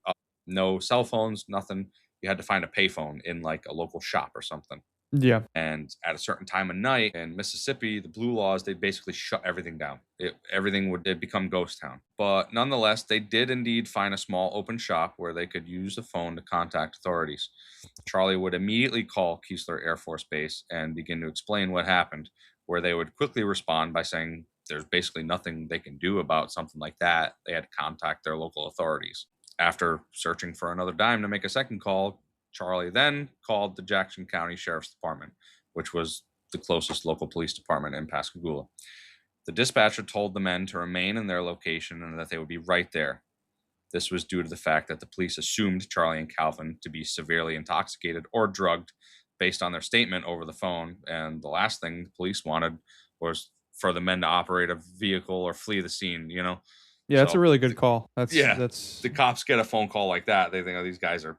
no cell phones, nothing. You had to find a payphone in like a local shop or something. Yeah. And at a certain time of night in Mississippi, the blue laws, they basically shut everything down. Everything would become ghost town. But nonetheless, they did indeed find a small open shop where they could use the phone to contact authorities. Charlie would immediately call Keesler Air Force Base and begin to explain what happened, where they would quickly respond by saying there's basically nothing they can do about something like that. They had to contact their local authorities. After searching for another dime to make a second call, Charlie then called the Jackson County Sheriff's Department, which was the closest local police department in Pascagoula. The dispatcher told the men to remain in their location and that they would be right there. This was due to the fact that the police assumed Charlie and Calvin to be severely intoxicated or drugged based on their statement over the phone. And the last thing the police wanted was for the men to operate a vehicle or flee the scene, you know? Yeah, that's So a really good call. That's the cops get a phone call like that. They think, oh, these guys are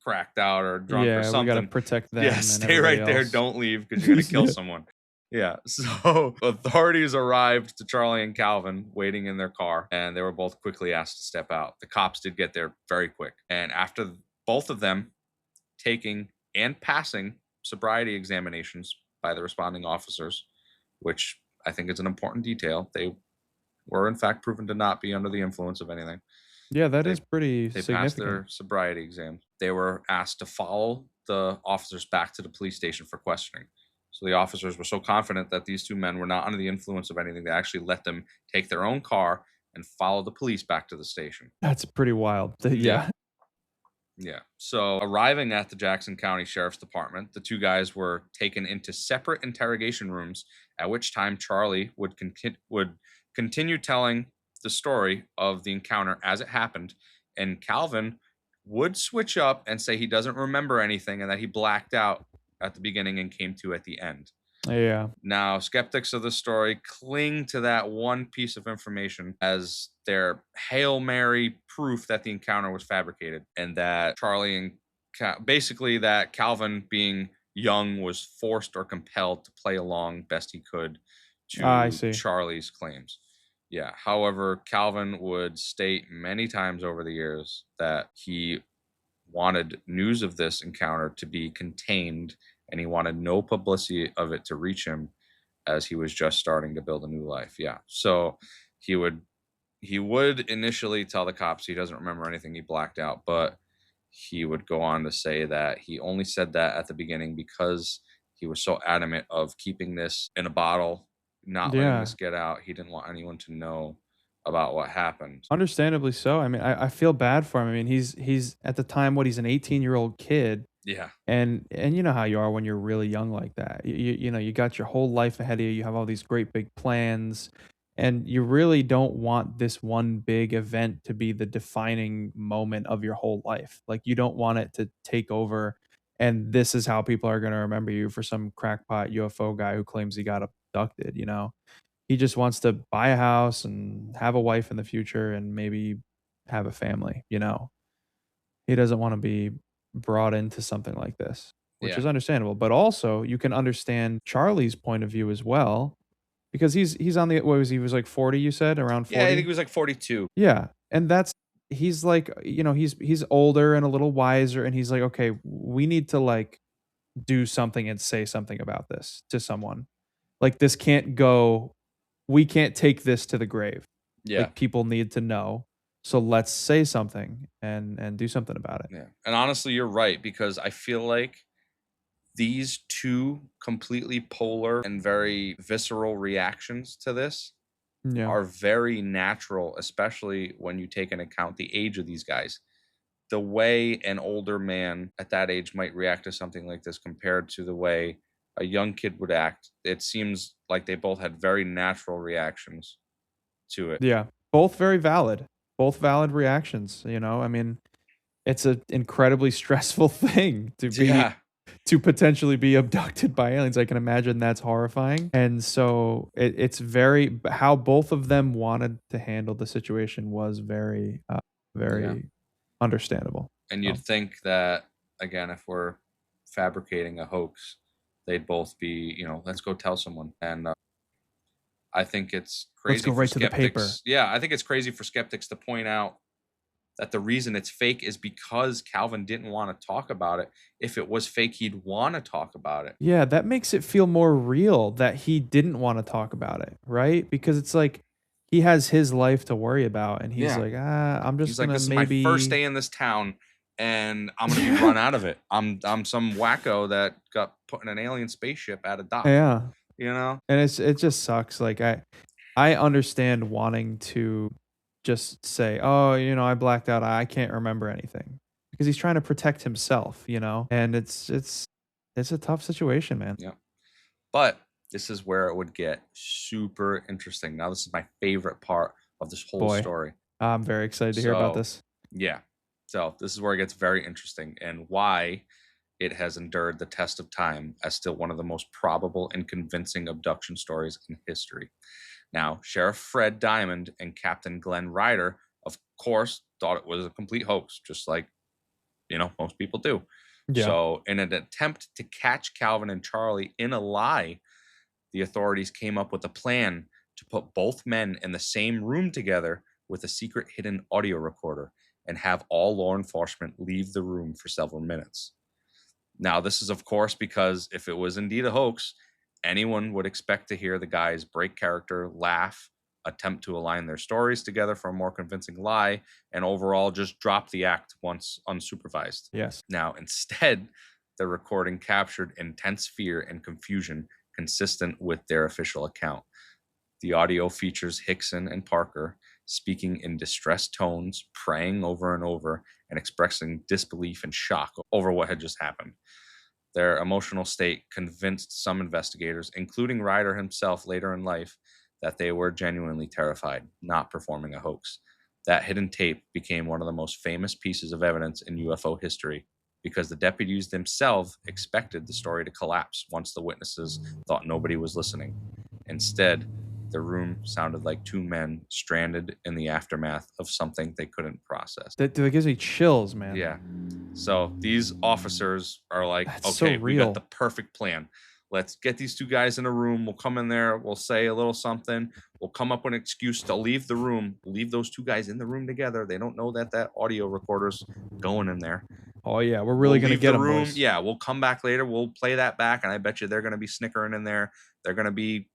cracked out or drunk or something. We gotta protect them. Yeah, and stay right there. else. Don't leave because you're gonna kill someone. Yeah. So authorities arrived to Charlie and Calvin waiting in their car, and they were both quickly asked to step out. The cops did get there very quick, and after both of them taking and passing sobriety examinations by the responding officers, which I think is an important detail, they were in fact proven to not be under the influence of anything. Yeah, that is pretty They significant. passed their sobriety exam. They were asked to follow the officers back to the police station for questioning. So the officers were so confident that these two men were not under the influence of anything, they actually let them take their own car and follow the police back to the station. That's pretty wild. Yeah. Yeah. So arriving at the Jackson County Sheriff's Department, the two guys were taken into separate interrogation rooms, at which time Charlie would continue telling the story of the encounter as it happened, and Calvin would switch up and say he doesn't remember anything and that he blacked out at the beginning and came to at the end. Yeah. Now, skeptics of the story cling to that one piece of information as their Hail Mary proof that the encounter was fabricated, and that Charlie and basically that Calvin, being young, was forced or compelled to play along best he could I to see. Charlie's claims. Yeah. However, Calvin would state many times over the years that he wanted news of this encounter to be contained, and he wanted no publicity of it to reach him, as he was just starting to build a new life. Yeah. So he would initially tell the cops he doesn't remember anything, he blacked out, but he would go on to say that he only said that at the beginning because he was so adamant of keeping this in a bottle, not letting Yeah. this get out. He didn't want anyone to know about what happened. Understandably so. I mean, I feel bad for him. I mean, he's at the time, what, he's an 18-year-old kid. Yeah. And you know how you are when you're really young like that. You know, you got your whole life ahead of you. You have all these great big plans, and you really don't want this one big event to be the defining moment of your whole life. Like, you don't want it to take over, and this is how people are going to remember you, for some crackpot UFO guy who claims he got abducted, you know. He just wants to buy a house and have a wife in the future and maybe have a family, you know. He doesn't want to be brought into something like this, which Yeah. is understandable. But also, you can understand Charlie's point of view as well, because he's on the, what was he was like 40, you said, around Yeah, I think 40? he was like 42. Yeah. And that's, he's like, you know, he's older and a little wiser, and he's like, okay, we need to like do something and say something about this to someone. Like, this can't go, we can't take this to the grave. Yeah. Like, people need to know. So let's say something and do something about it. Yeah. And honestly, you're right, because I feel like these two completely polar and very visceral reactions to this Yeah. are very natural, especially when you take into account the age of these guys. The way an older man at that age might react to something like this compared to the way a young kid would act, it seems like they both had very natural reactions to it. Yeah. Both very valid. Both valid reactions, you know? I mean, it's an incredibly stressful thing to be Yeah. to potentially be abducted by aliens. I can imagine that's horrifying. And so it's very, how both of them wanted to handle the situation was very very understandable. And you'd think that, again, if we're fabricating a hoax, they'd both be, you know, let's go tell someone. And I think it's crazy. Let's go for right to the paper. skeptics. Yeah, I think it's crazy for skeptics to point out that the reason it's fake is because Calvin didn't want to talk about it. If it was fake, he'd want to talk about it. Yeah, that makes it feel more real that he didn't want to talk about it, right? Because it's like he has his life to worry about, and he's Yeah. like, I'm just He's like, gonna this is maybe my first day in this town, and I'm gonna be run out of it. I'm some wacko that got put in an alien spaceship at a dock. Yeah. You know? And it just sucks. Like, I understand wanting to just say, oh, you know, I blacked out, I can't remember anything, because he's trying to protect himself, you know. And it's a tough situation, man. Yeah. But this is where it would get super interesting. Now, this is my favorite part of this whole Boy. story. I'm very excited to hear about So, this. Yeah. So this is where it gets very interesting, and why it has endured the test of time as still one of the most probable and convincing abduction stories in history. Now, Sheriff Fred Diamond and Captain Glenn Ryder, of course, thought it was a complete hoax, just like, you know, most people do. Yeah. So in an attempt to catch Calvin and Charlie in a lie, the authorities came up with a plan to put both men in the same room together with a secret hidden audio recorder, and have all law enforcement leave the room for several minutes. Now, this is, of course, because if it was indeed a hoax, anyone would expect to hear the guys break character, laugh, attempt to align their stories together for a more convincing lie, and overall just drop the act once unsupervised. Yes. Now, instead, the recording captured intense fear and confusion consistent with their official account. The audio features Hickson and Parker speaking in distressed tones, praying over and over, and expressing disbelief and shock over what had just happened. Their emotional state convinced some investigators, including Ryder himself later in life, that they were genuinely terrified, not performing a hoax. That hidden tape became one of the most famous pieces of evidence in UFO history because the deputies themselves expected the story to collapse once the witnesses thought nobody was listening. Instead, the room sounded like two men stranded in the aftermath of something they couldn't process. That gives me chills, man. Yeah. So these officers are like, That's so okay, we got real. the perfect plan. Let's get these two guys in a room. We'll come in there. We'll say a little something. We'll come up with an excuse to leave the room. Leave those two guys in the room together. They don't know that audio recorder's going in there. Oh yeah, we're really gonna leave get the them, room. boys. Yeah, we'll come back later. We'll play that back, and I bet you they're gonna be snickering in there. They're gonna be,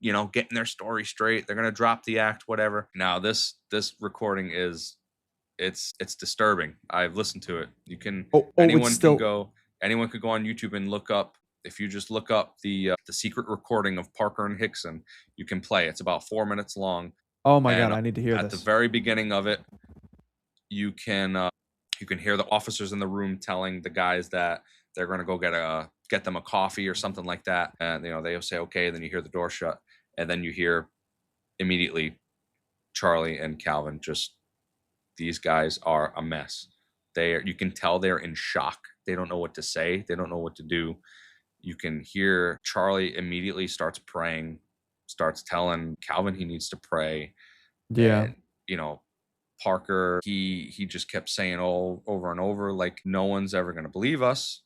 getting their story straight. They're gonna drop the act, whatever. Now this recording is, it's disturbing. I've listened to it. You can anyone could go on YouTube and look up. If you just look up the secret recording of Parker and Hickson, you can play. It's about 4 minutes long. Oh my god, I need to hear At this. the very beginning of it, you can hear the officers in the room telling the guys that they're going to go get them a coffee or something like that, and they'll say okay. Then you hear the door shut, and then you hear immediately Charlie and Calvin just, these guys are a mess. You can tell they're in shock. They don't know what to say. They don't know what to do. You can hear Charlie immediately starts praying, starts telling Calvin he needs to pray. Yeah. And, Parker, he just kept saying over and over, like, no one's ever going to believe us.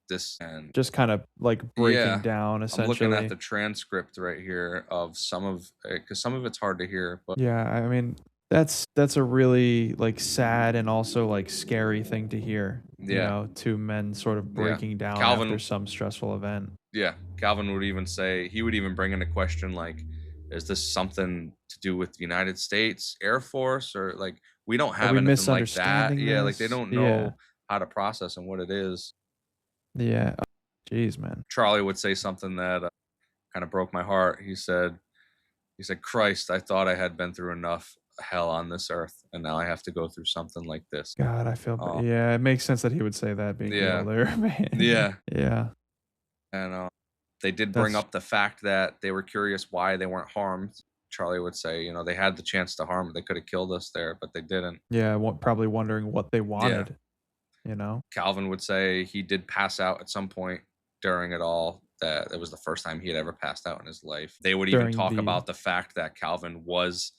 This, and just kind of like breaking down essentially. I'm looking at the transcript right here of some of it, because some of it's hard to hear. But yeah, I mean, that's a really like sad and also like scary thing to hear. Yeah. Two men sort of breaking down after some stressful event. Yeah, Calvin would even say, he would even bring into question, like, is this something to do with the United States Air Force, or like we don't have anything like that? Yeah, like they don't know how to process and what it is. Yeah. Jeez, man. Charlie would say something that kind of broke my heart. He said, Christ, I thought I had been through enough hell on this earth, and now I have to go through something like this. God, I feel bad. Yeah, it makes sense that he would say that, being older, man. Yeah. Yeah. And they did bring up the fact that they were curious why they weren't harmed. Charlie would say, they had the chance to harm. They could have killed us there, but they didn't. Yeah, probably wondering what they wanted. Calvin would say he did pass out at some point during it all. That it was the first time he had ever passed out in his life. They would even talk about the fact that Calvin was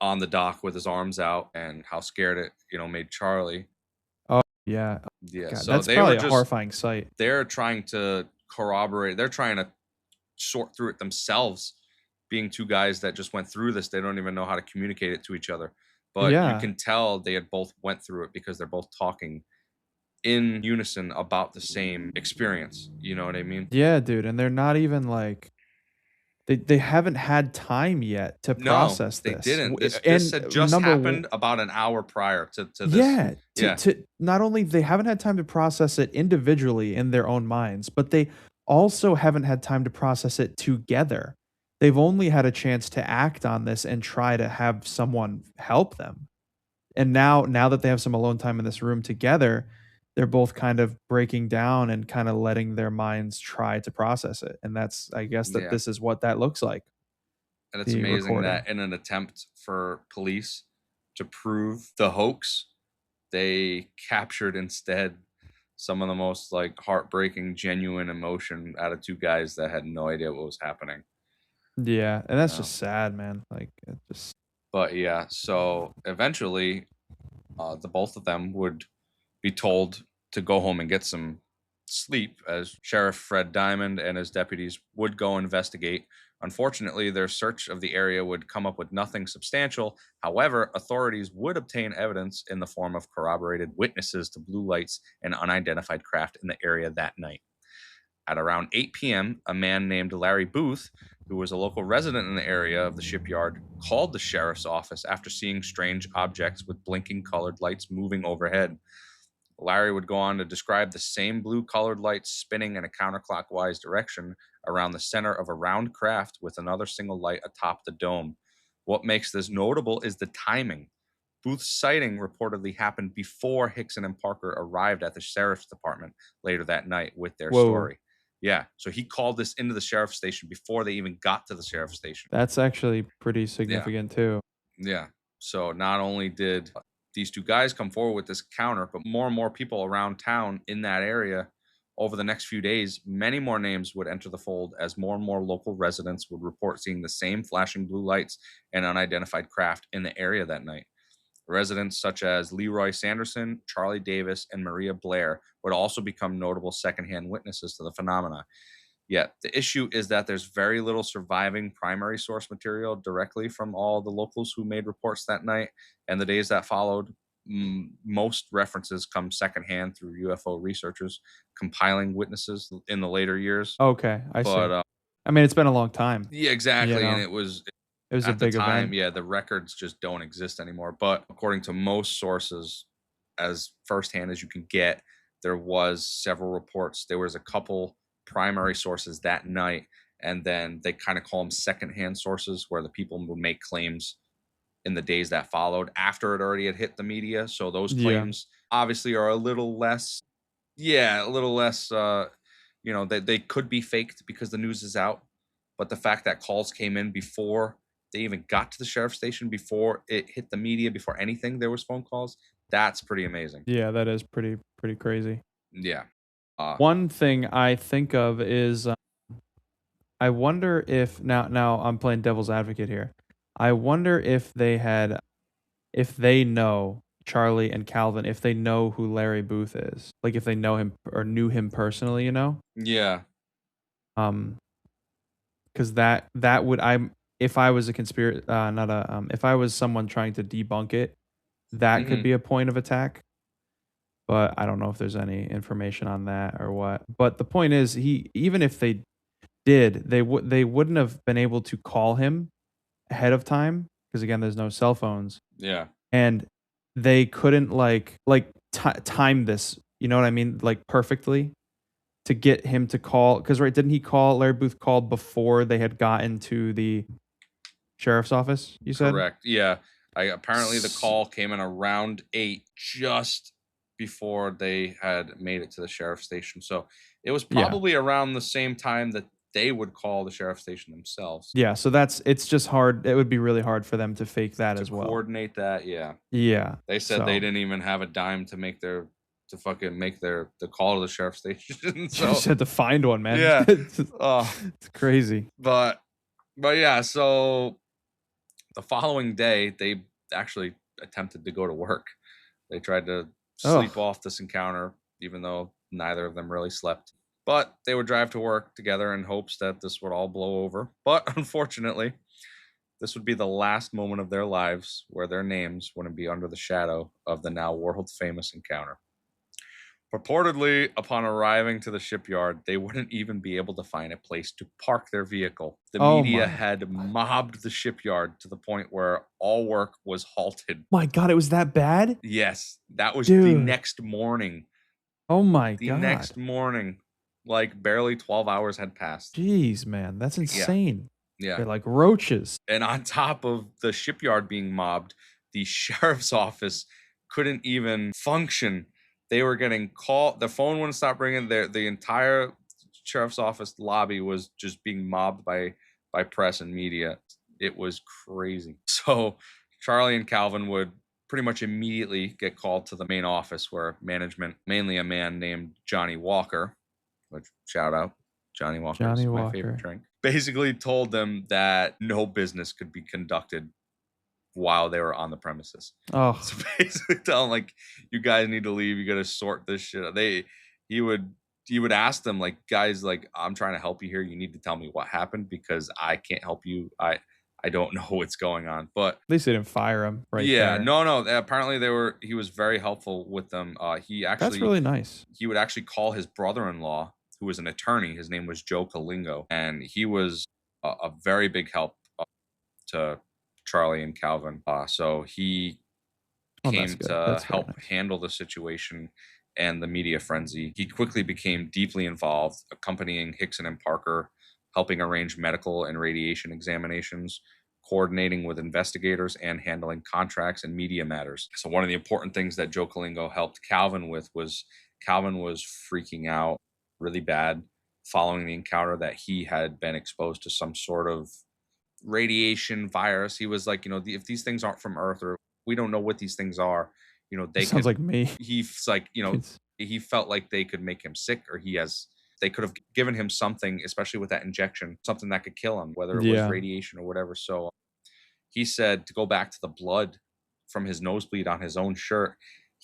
on the dock with his arms out and how scared it, made Charlie. Oh yeah. Yeah. God, so that's probably a horrifying sight. They're trying to corroborate. They're trying to sort through it themselves. Being two guys that just went through this, they don't even know how to communicate it to each other. But you can tell they had both went through it because they're both talking in unison about the same experience. You know what I mean? Yeah, dude. And they're not even like, they haven't had time yet to process this. They didn't. This had just happened about an hour prior to this. To not only they haven't had time to process it individually in their own minds, but they also haven't had time to process it together. They've only had a chance to act on this and try to have someone help them. And now that they have some alone time in this room together, they're both kind of breaking down and kind of letting their minds try to process it. And that's, I guess, this is what that looks like. And it's amazing that in an attempt for police to prove the hoax, they captured instead some of the most like heartbreaking, genuine emotion out of two guys that had no idea what was happening. Yeah, and that's just sad, man. Like, it just. But yeah, so eventually, the both of them would be told to go home and get some sleep, as Sheriff Fred Diamond and his deputies would go investigate. Unfortunately, their search of the area would come up with nothing substantial. However, authorities would obtain evidence in the form of corroborated witnesses to blue lights and unidentified craft in the area that night. At around 8 p.m., a man named Larry Booth, who was a local resident in the area of the shipyard, called the sheriff's office after seeing strange objects with blinking colored lights moving overhead. Larry would go on to describe the same blue colored lights spinning in a counterclockwise direction around the center of a round craft with another single light atop the dome. What makes this notable is the timing. Booth's sighting reportedly happened before Hickson and Parker arrived at the sheriff's department later that night with their story. Yeah, so he called this into the sheriff's station before they even got to the sheriff's station. That's actually pretty significant too. Yeah, so not only did these two guys come forward with this counter, but more and more people around town in that area over the next few days, many more names would enter the fold as more and more local residents would report seeing the same flashing blue lights and unidentified craft in the area that night. Residents such as Leroy Sanderson, Charlie Davis, and Maria Blair would also become notable secondhand witnesses to the phenomena. Yet the issue is that there's very little surviving primary source material directly from all the locals who made reports that night and the days that followed. Most references come secondhand through UFO researchers compiling witnesses in the later years. Okay, I see. But I mean, it's been a long time. yeah, exactly. know, And it was It was a at the big time, event. yeah, the records just don't exist anymore. But according to most sources, as firsthand as you can get, there was several reports. There was a couple primary sources that night, and then they kind of call them secondhand sources, where the people would make claims in the days that followed after it already had hit the media. So those Yeah. claims obviously are a little less, yeah, a little less. They could be faked because the news is out, but the fact that calls came in before they even got to the sheriff's station, before it hit the media, before anything, there was phone calls. That's pretty amazing. Yeah, that is pretty crazy. Yeah. One thing I think of is I wonder if now I'm playing devil's advocate here. I wonder if they know Charlie and Calvin, if they know who Larry Booth is, like if they know him or knew him personally, Yeah. Because that would if I was a if I was someone trying to debunk it, that could Mhm. be a point of attack. But I don't know if there's any information on that or what. But the point is, even if they did, they wouldn't have been able to call him ahead of time because again, there's no cell phones, Yeah. and they couldn't time this. You know what I mean? Like perfectly to get him to call because didn't he call Larry Booth called before they had gotten to the sheriff's office? You said Correct. Yeah. Apparently the call came in around 8, just before they had made it to the sheriff's station. So it was Yeah. probably around the same time that they would call the sheriff's station themselves. Yeah, so it's just hard. It would be really hard for them to fake that as well. Coordinate that, yeah. Yeah. They said they didn't even have a dime to make the call to the sheriff's station. So just had to find one, man. Yeah. It's crazy. But yeah, so the following day they actually attempted to go to work. They tried to sleep off this encounter, even though neither of them really slept. But they would drive to work together in hopes that this would all blow over. But unfortunately, this would be the last moment of their lives where their names wouldn't be under the shadow of the now world-famous encounter. Purportedly, upon arriving to the shipyard, they wouldn't even be able to find a place to park their vehicle. The media had mobbed the shipyard to the point where all work was halted. My God, it was that bad? Yes, that was the next morning. Oh my God. The next morning, like barely 12 hours had passed. Jeez, man, that's insane. Yeah. They're like roaches. And on top of the shipyard being mobbed, the sheriff's office couldn't even function. They were getting called. The phone wouldn't stop ringing. The entire sheriff's office lobby was just being mobbed by press and media. It was crazy. So Charlie and Calvin would pretty much immediately get called to the main office, where management, mainly a man named Johnny Walker, which shout out Johnny Walker, is my favorite drink, basically told them that no business could be conducted while they were on the premises. Oh, so basically tell them, like, you guys need to leave. You got to sort this shit out. He would ask them, like, guys, like, I'm trying to help you here. You need to tell me what happened because I can't help you. I don't know what's going on. But at least they didn't fire him right yeah, there. no. Apparently he was very helpful with them. That's really nice. He would actually call his brother-in-law, who was an attorney. His name was Joe Kalingo, and he was a very big help to Charlie and Calvin. So he came to help handle the situation and the media frenzy. He quickly became deeply involved, accompanying Hickson and Parker, helping arrange medical and radiation examinations, coordinating with investigators, and handling contracts and media matters. So one of the important things that Joe Kalingo helped Calvin with was Calvin was freaking out really bad following the encounter, that he had been exposed to some sort of radiation virus. He was like, if these things aren't from Earth, or we don't know what these things are. You know, they Sounds could, like me. he's like, you know, It's- he felt like they could make him sick, or they could have given him something, especially with that injection, something that could kill him, whether it was Yeah. radiation or whatever. So he said, to go back to the blood from his nosebleed on his own shirt,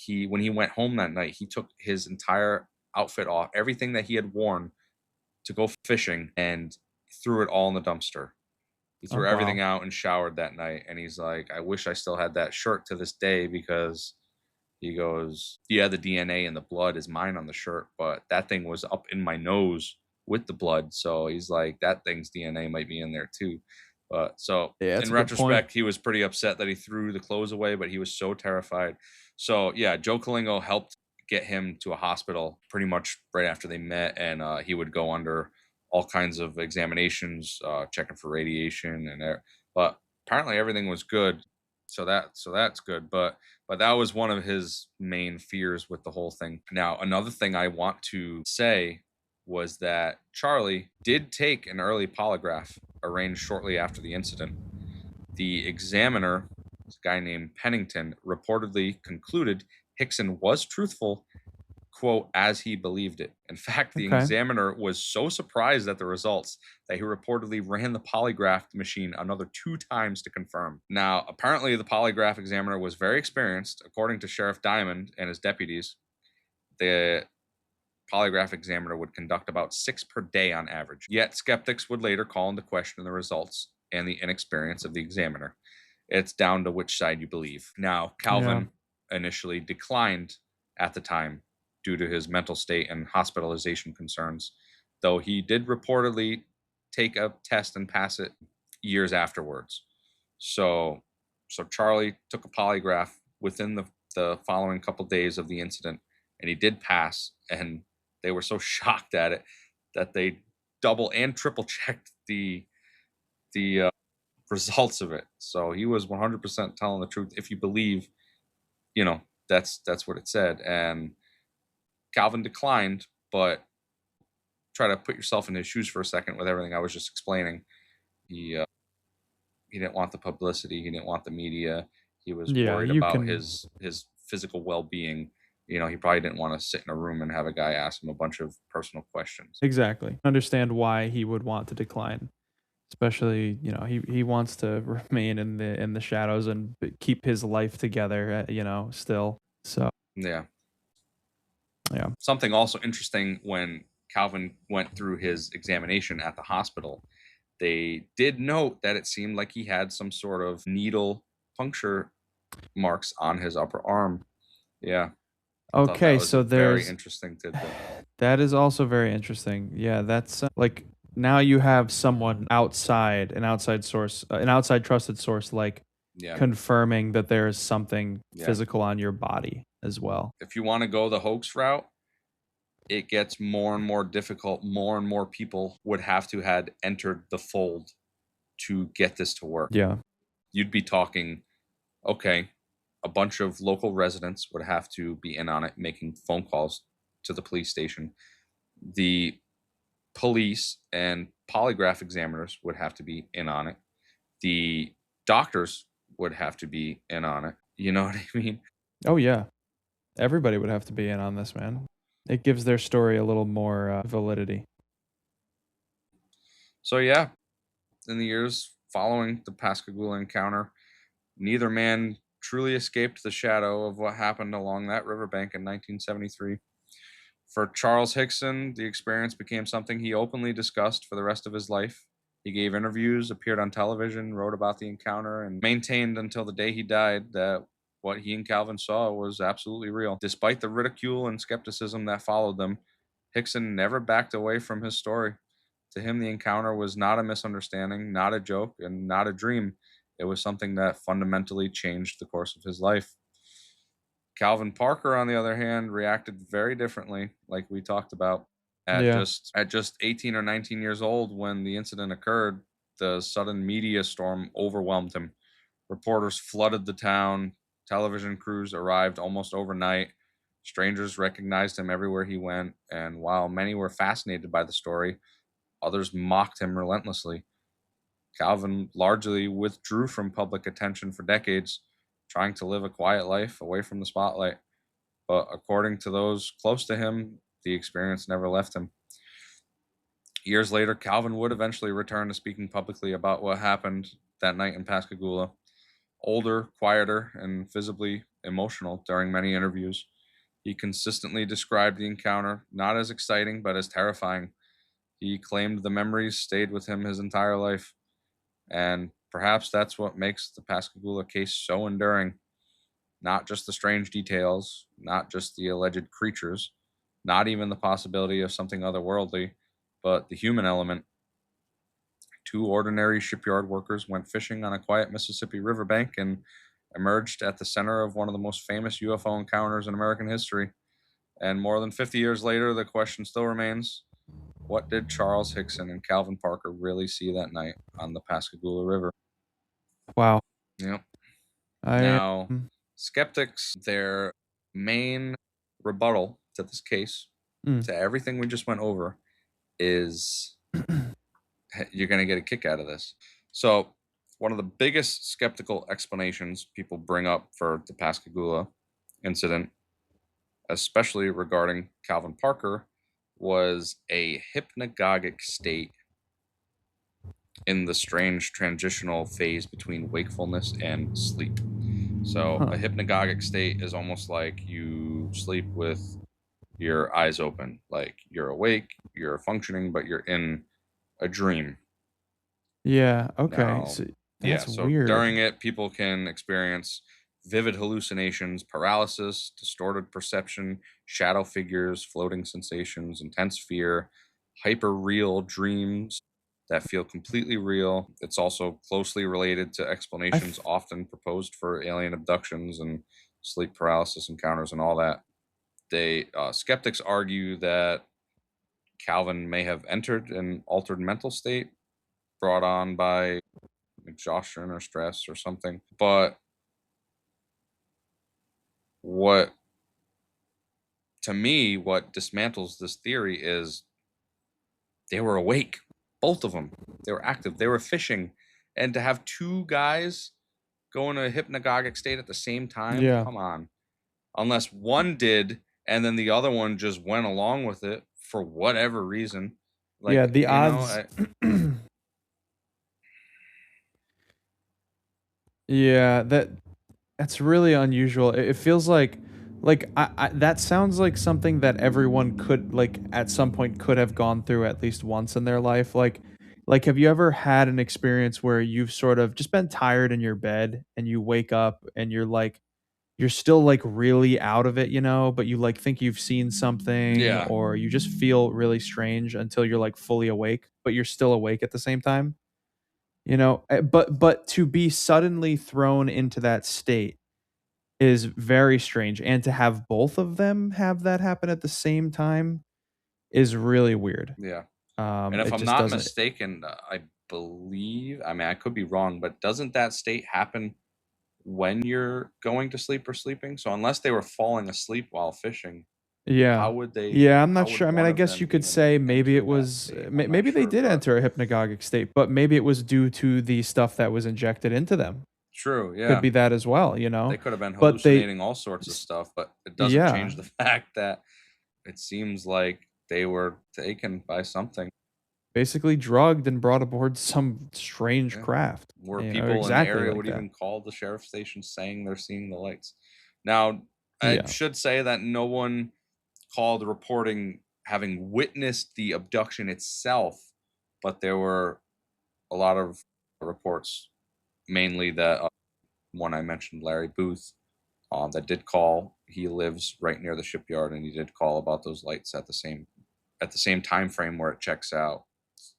when he went home that night, he took his entire outfit off, everything that he had worn to go fishing, and threw it all in the dumpster. He Oh, threw everything wow. out and showered that night. And he's like, I wish I still had that shirt to this day, because he goes, yeah, the DNA and the blood is mine on the shirt, but that thing was up in my nose with the blood. So he's like, that thing's DNA might be in there too. But so Yeah, that's in a good point. retrospect, he was pretty upset that he threw the clothes away, but he was so terrified. So yeah, Joe Kalingo helped get him to a hospital pretty much right after they met, and he would go under all kinds of examinations, checking for radiation but apparently everything was good. So that's good. But that was one of his main fears with the whole thing. Now, another thing I want to say was that Charlie did take an early polygraph arranged shortly after the incident. The examiner, this guy named Pennington, reportedly concluded Hickson was truthful, quote, as he believed it. In fact, the Okay. examiner was so surprised at the results that he reportedly ran the polygraph machine another 2 times to confirm. Now, apparently the polygraph examiner was very experienced. According to Sheriff Diamond and his deputies, the polygraph examiner would conduct about 6 per day on average. Yet skeptics would later call into question the results and the inexperience of the examiner. It's down to which side you believe. Now, Calvin initially declined at the time due to his mental state and hospitalization concerns, though he did reportedly take a test and pass it years afterwards. So Charlie took a polygraph within the following couple days of the incident, and he did pass, and they were so shocked at it that they double and triple checked the results of it. So he was 100% telling the truth, if you believe, you know, that's what it said. And Calvin declined, but try to put yourself in his shoes for a second with everything I was just explaining. He didn't want the publicity. He didn't want the media. He was worried about his physical well-being. You know, he probably didn't want to sit in a room and have a guy ask him a bunch of personal questions. Exactly. Understand why he would want to decline. Especially, you know, he wants to remain in the shadows and keep his life together, you know, still. So Yeah. Yeah. Something also interesting, when Calvin went through his examination at the hospital, they did note that it seemed like he had some sort of needle puncture marks on his upper arm. Yeah. Okay, so very there's interesting tidbit. that is also very interesting. Yeah, that's like now you have someone outside, an outside source, an outside trusted source, like Yeah. confirming that there is something physical on your body as well. If you want to go the hoax route, it gets more and more difficult. More and more people would have to had entered the fold to get this to work. Yeah. You'd be talking, okay, a bunch of local residents would have to be in on it, making phone calls to the police station. The police and polygraph examiners would have to be in on it. The doctors would have to be in on it. You know what I mean? Oh yeah. Everybody would have to be in on this, man. It gives their story a little more validity. So yeah, in the years following the Pascagoula encounter, neither man truly escaped the shadow of what happened along that riverbank in 1973. For Charles Hickson, the experience became something he openly discussed for the rest of his life. He gave interviews, appeared on television, wrote about the encounter, and maintained until the day he died that what he and Calvin saw was absolutely real. Despite the ridicule and skepticism that followed them, Hickson never backed away from his story. To him, the encounter was not a misunderstanding, not a joke, and not a dream. It was something that fundamentally changed the course of his life. Calvin Parker, on the other hand, reacted very differently, like we talked about. At just 18 or 19 years old, when the incident occurred, the sudden media storm overwhelmed him. Reporters flooded the town. Television crews arrived almost overnight. Strangers recognized him everywhere he went, and while many were fascinated by the story, others mocked him relentlessly. Calvin largely withdrew from public attention for decades, trying to live a quiet life away from the spotlight. But according to those close to him, the experience never left him. Years later, Calvin would eventually return to speaking publicly about what happened that night in Pascagoula. Older, quieter, and visibly emotional during many interviews, he consistently described the encounter not as exciting, but as terrifying. He claimed the memories stayed with him his entire life. And perhaps that's what makes the Pascagoula case so enduring. Not just the strange details, not just the alleged creatures, not even the possibility of something otherworldly, but the human element. Two ordinary shipyard workers went fishing on a quiet Mississippi riverbank and emerged at the center of one of the most famous UFO encounters in American history. And more than 50 years later, the question still remains, what did Charles Hickson and Calvin Parker really see that night on the Pascagoula River? Wow. Yep. I Now, skeptics, their main rebuttal to this case, to everything we just went over, is you're going to get a kick out of this. So, one of the biggest skeptical explanations people bring up for the Pascagoula incident, especially regarding Calvin Parker, was a hypnagogic state in the strange transitional phase between wakefulness and sleep. So a hypnagogic state is almost like you sleep with your eyes open, like you're awake, you're functioning, but you're in a dream. Yeah. Okay. Now, So yeah, that's so weird. during it, people can experience vivid hallucinations, paralysis, distorted perception, shadow figures, floating sensations, intense fear, hyper real dreams that feel completely real. It's also closely related to explanations often proposed for alien abductions and sleep paralysis encounters and all that. They skeptics argue that Calvin may have entered an altered mental state brought on by exhaustion or stress or something. But what dismantles this theory is they were awake, both of them. They were active, they were fishing, and to have two guys go into a hypnagogic state at the same time, come on. Unless one did and then the other one just went along with it for whatever reason. Like, yeah, the odds. Yeah, that's really unusual. It feels like I that sounds like something that everyone could like at some point could have gone through at least once in their life. Like have you ever had an experience where you've sort of just been tired in your bed and you wake up and you're still like really out of it, you know, but you like think you've seen something Yeah. or you just feel really strange until you're like fully awake, but you're still awake at the same time? You know, but to be suddenly thrown into that state is very strange, and to have both of them have that happen at the same time is really weird. Yeah. And if It I'm just not doesn't. mistaken, I believe, I mean, I could be wrong, but doesn't that state happen when you're going to sleep or sleeping? So unless they were falling asleep while fishing, Yeah. how would they? Yeah, I'm how not would sure. I mean, one I of guess them you could even say maybe enter it that was state? I'm maybe not they sure, did but enter a hypnagogic state, but maybe it was due to the stuff that was injected into them. true, Could yeah. be that as well, you They know. could have been But they, hallucinating all sorts of stuff, but it doesn't yeah, change the fact that it seems like they were taken by something. basically drugged and brought aboard some strange Yeah. craft. Where You know, people in the exactly area like would that. even call the sheriff's station saying they're seeing the lights. Now, I Yeah. should say that no one called reporting having witnessed the abduction itself, but there were a lot of reports, mainly that one I mentioned, Larry Booth, that did call. He lives right near the shipyard, and he did call about those lights at the same time frame where it checks out.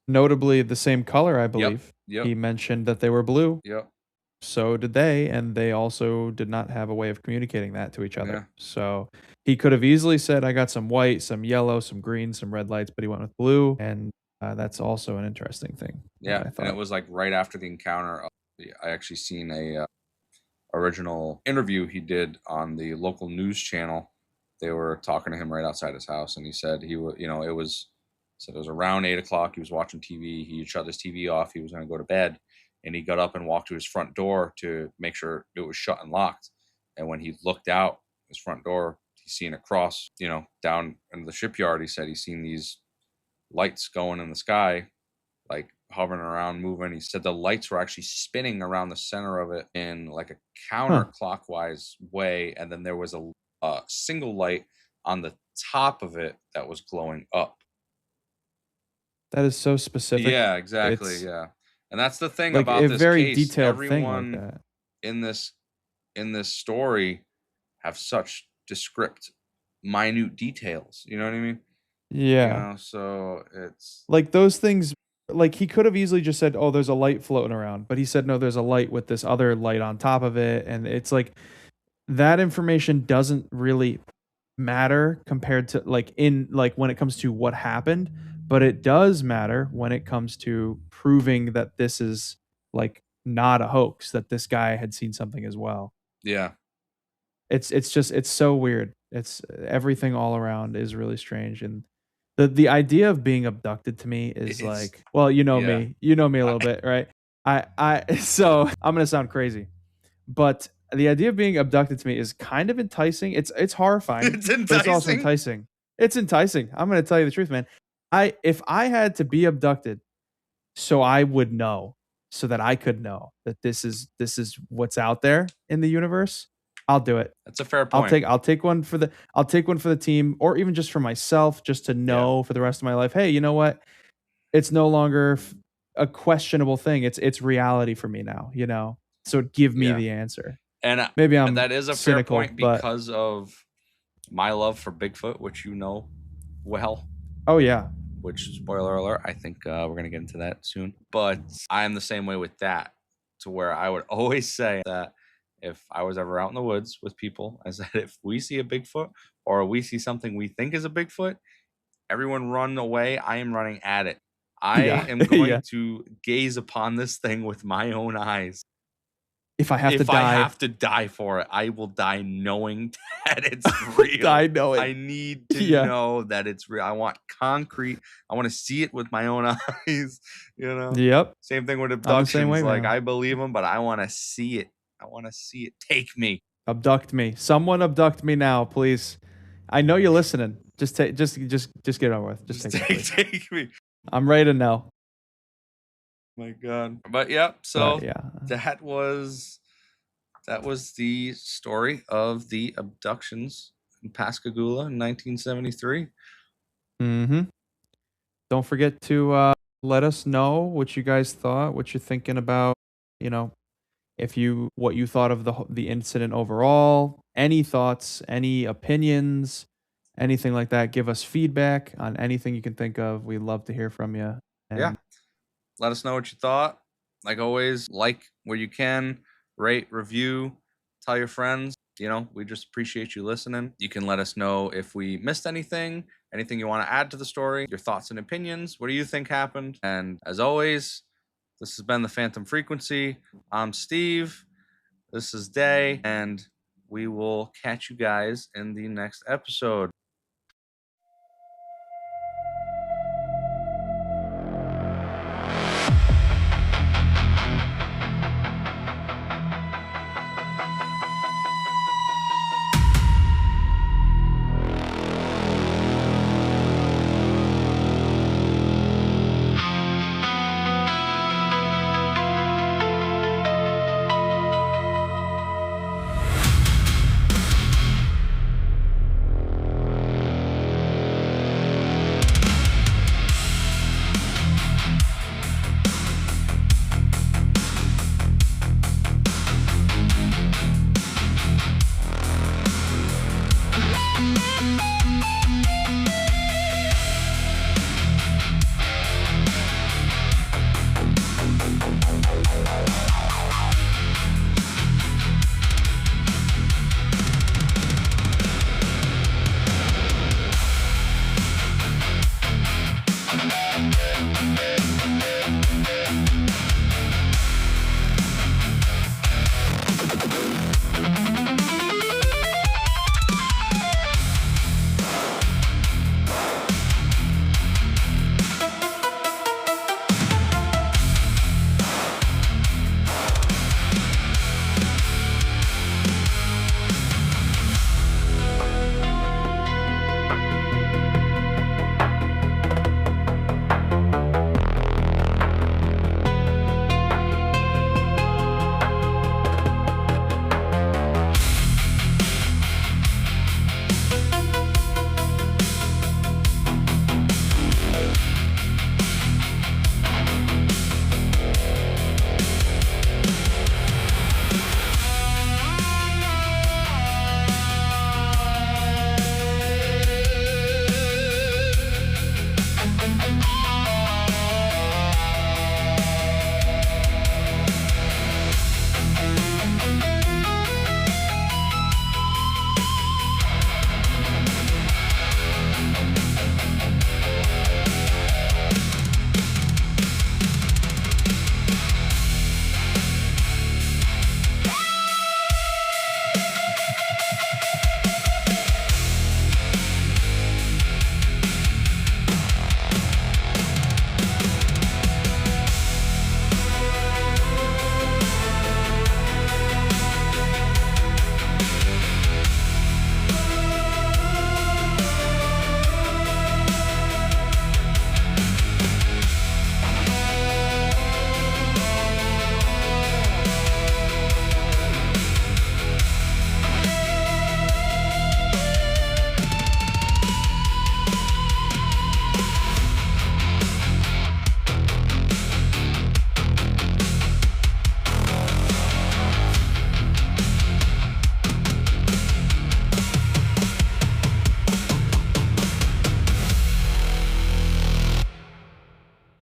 Notably the same color, I Yep. believe. Yep. He mentioned that they were blue. Yep. So did they, and they also did not have a way of communicating that to each other. Yeah. So he could have easily said, "I got some white, some yellow, some green, some red lights," but he went with blue, and that's also an interesting thing. Yeah, I and thought. it was like right after the encounter. I actually seen a original interview he did on the local news channel. They were talking to him right outside his house, and he said he would, it was around 8 o'clock. He was watching TV. He shut his TV off. He was going to go to bed, and he got up and walked to his front door to make sure it was shut and locked. And when he looked out his front door, he's seen across, down in the shipyard. He said he's seen these lights going in the sky, like hovering around, moving. He said the lights were actually spinning around the center of it in like a counterclockwise way, and then there was a single light on the top of it that was glowing up. That is so specific. Yeah, exactly. It's Yeah, and that's the thing like about a this very case. detailed thing like Everyone that. in this story have such descript, minute details. You know what I mean? Yeah. So it's Like those things, like he could have easily just said, "Oh, there's a light floating around," but he said, "No, there's a light with this other light on top of it," and it's like that information doesn't really matter compared to like when it comes to what happened, but it does matter when it comes to proving that this is like not a hoax, that this guy had seen something as well. yeah, It's so weird. It's everything all around is really strange, and the idea of being abducted to me is It's- like, well, yeah. you know me a little bit, right? So I'm gonna sound crazy, but the idea of being abducted to me is kind of enticing. It's horrifying, It's but it's also enticing. enticing. It's enticing. I'm gonna tell you the truth, man. If I had to be abducted, so I would know, so that I could know that this is what's out there in the universe, I'll do it. That's a fair point. I'll take one for the team, or even just for myself, just to know for the rest of my life. Hey, you know what? It's no longer a questionable thing. It's reality for me now. So give me Yeah. the answer. And Maybe I'm that is a cynical, fair point but because of my love for Bigfoot, which you know well. oh yeah, Which, spoiler alert, I think we're going to get into that soon. But I am the same way with that, to where I would always say that if I was ever out in the woods with people, I said, if we see a Bigfoot or we see something we think is a Bigfoot, everyone run away. I am running at it. I Yeah. am going Yeah. to gaze upon this thing with my own eyes. if I have to If die, I have to die for it, I will die knowing that it's real. I know it. I need to Yeah. know that it's real. I want concrete. I want to see it with my own eyes. Yep. Same thing with the abductions. same way, Like, man. I believe them, but I want to see it. I want to see it. Take me. Abduct me. Someone abduct me now, please. I know you're listening. Just get it over with. Just take it, please. Take me. I'm ready to know. My God. But yeah. So But, yeah. that was the story of the abductions in Pascagoula in 1973. Mm-hmm. Don't forget to let us know what you guys thought, what you're thinking about, what you thought of the incident overall, any thoughts, any opinions, anything like that. Give us feedback on anything you can think of. We'd love to hear from you. Yeah. Let us know what you thought. Like always, like where you can, rate, review, tell your friends. We just appreciate you listening. You can let us know if we missed anything you want to add to the story, your thoughts and opinions. What do you think happened? And as always, this has been the Phantom Frequency. I'm Steve. This is Day, and we will catch you guys in the next episode. Bye.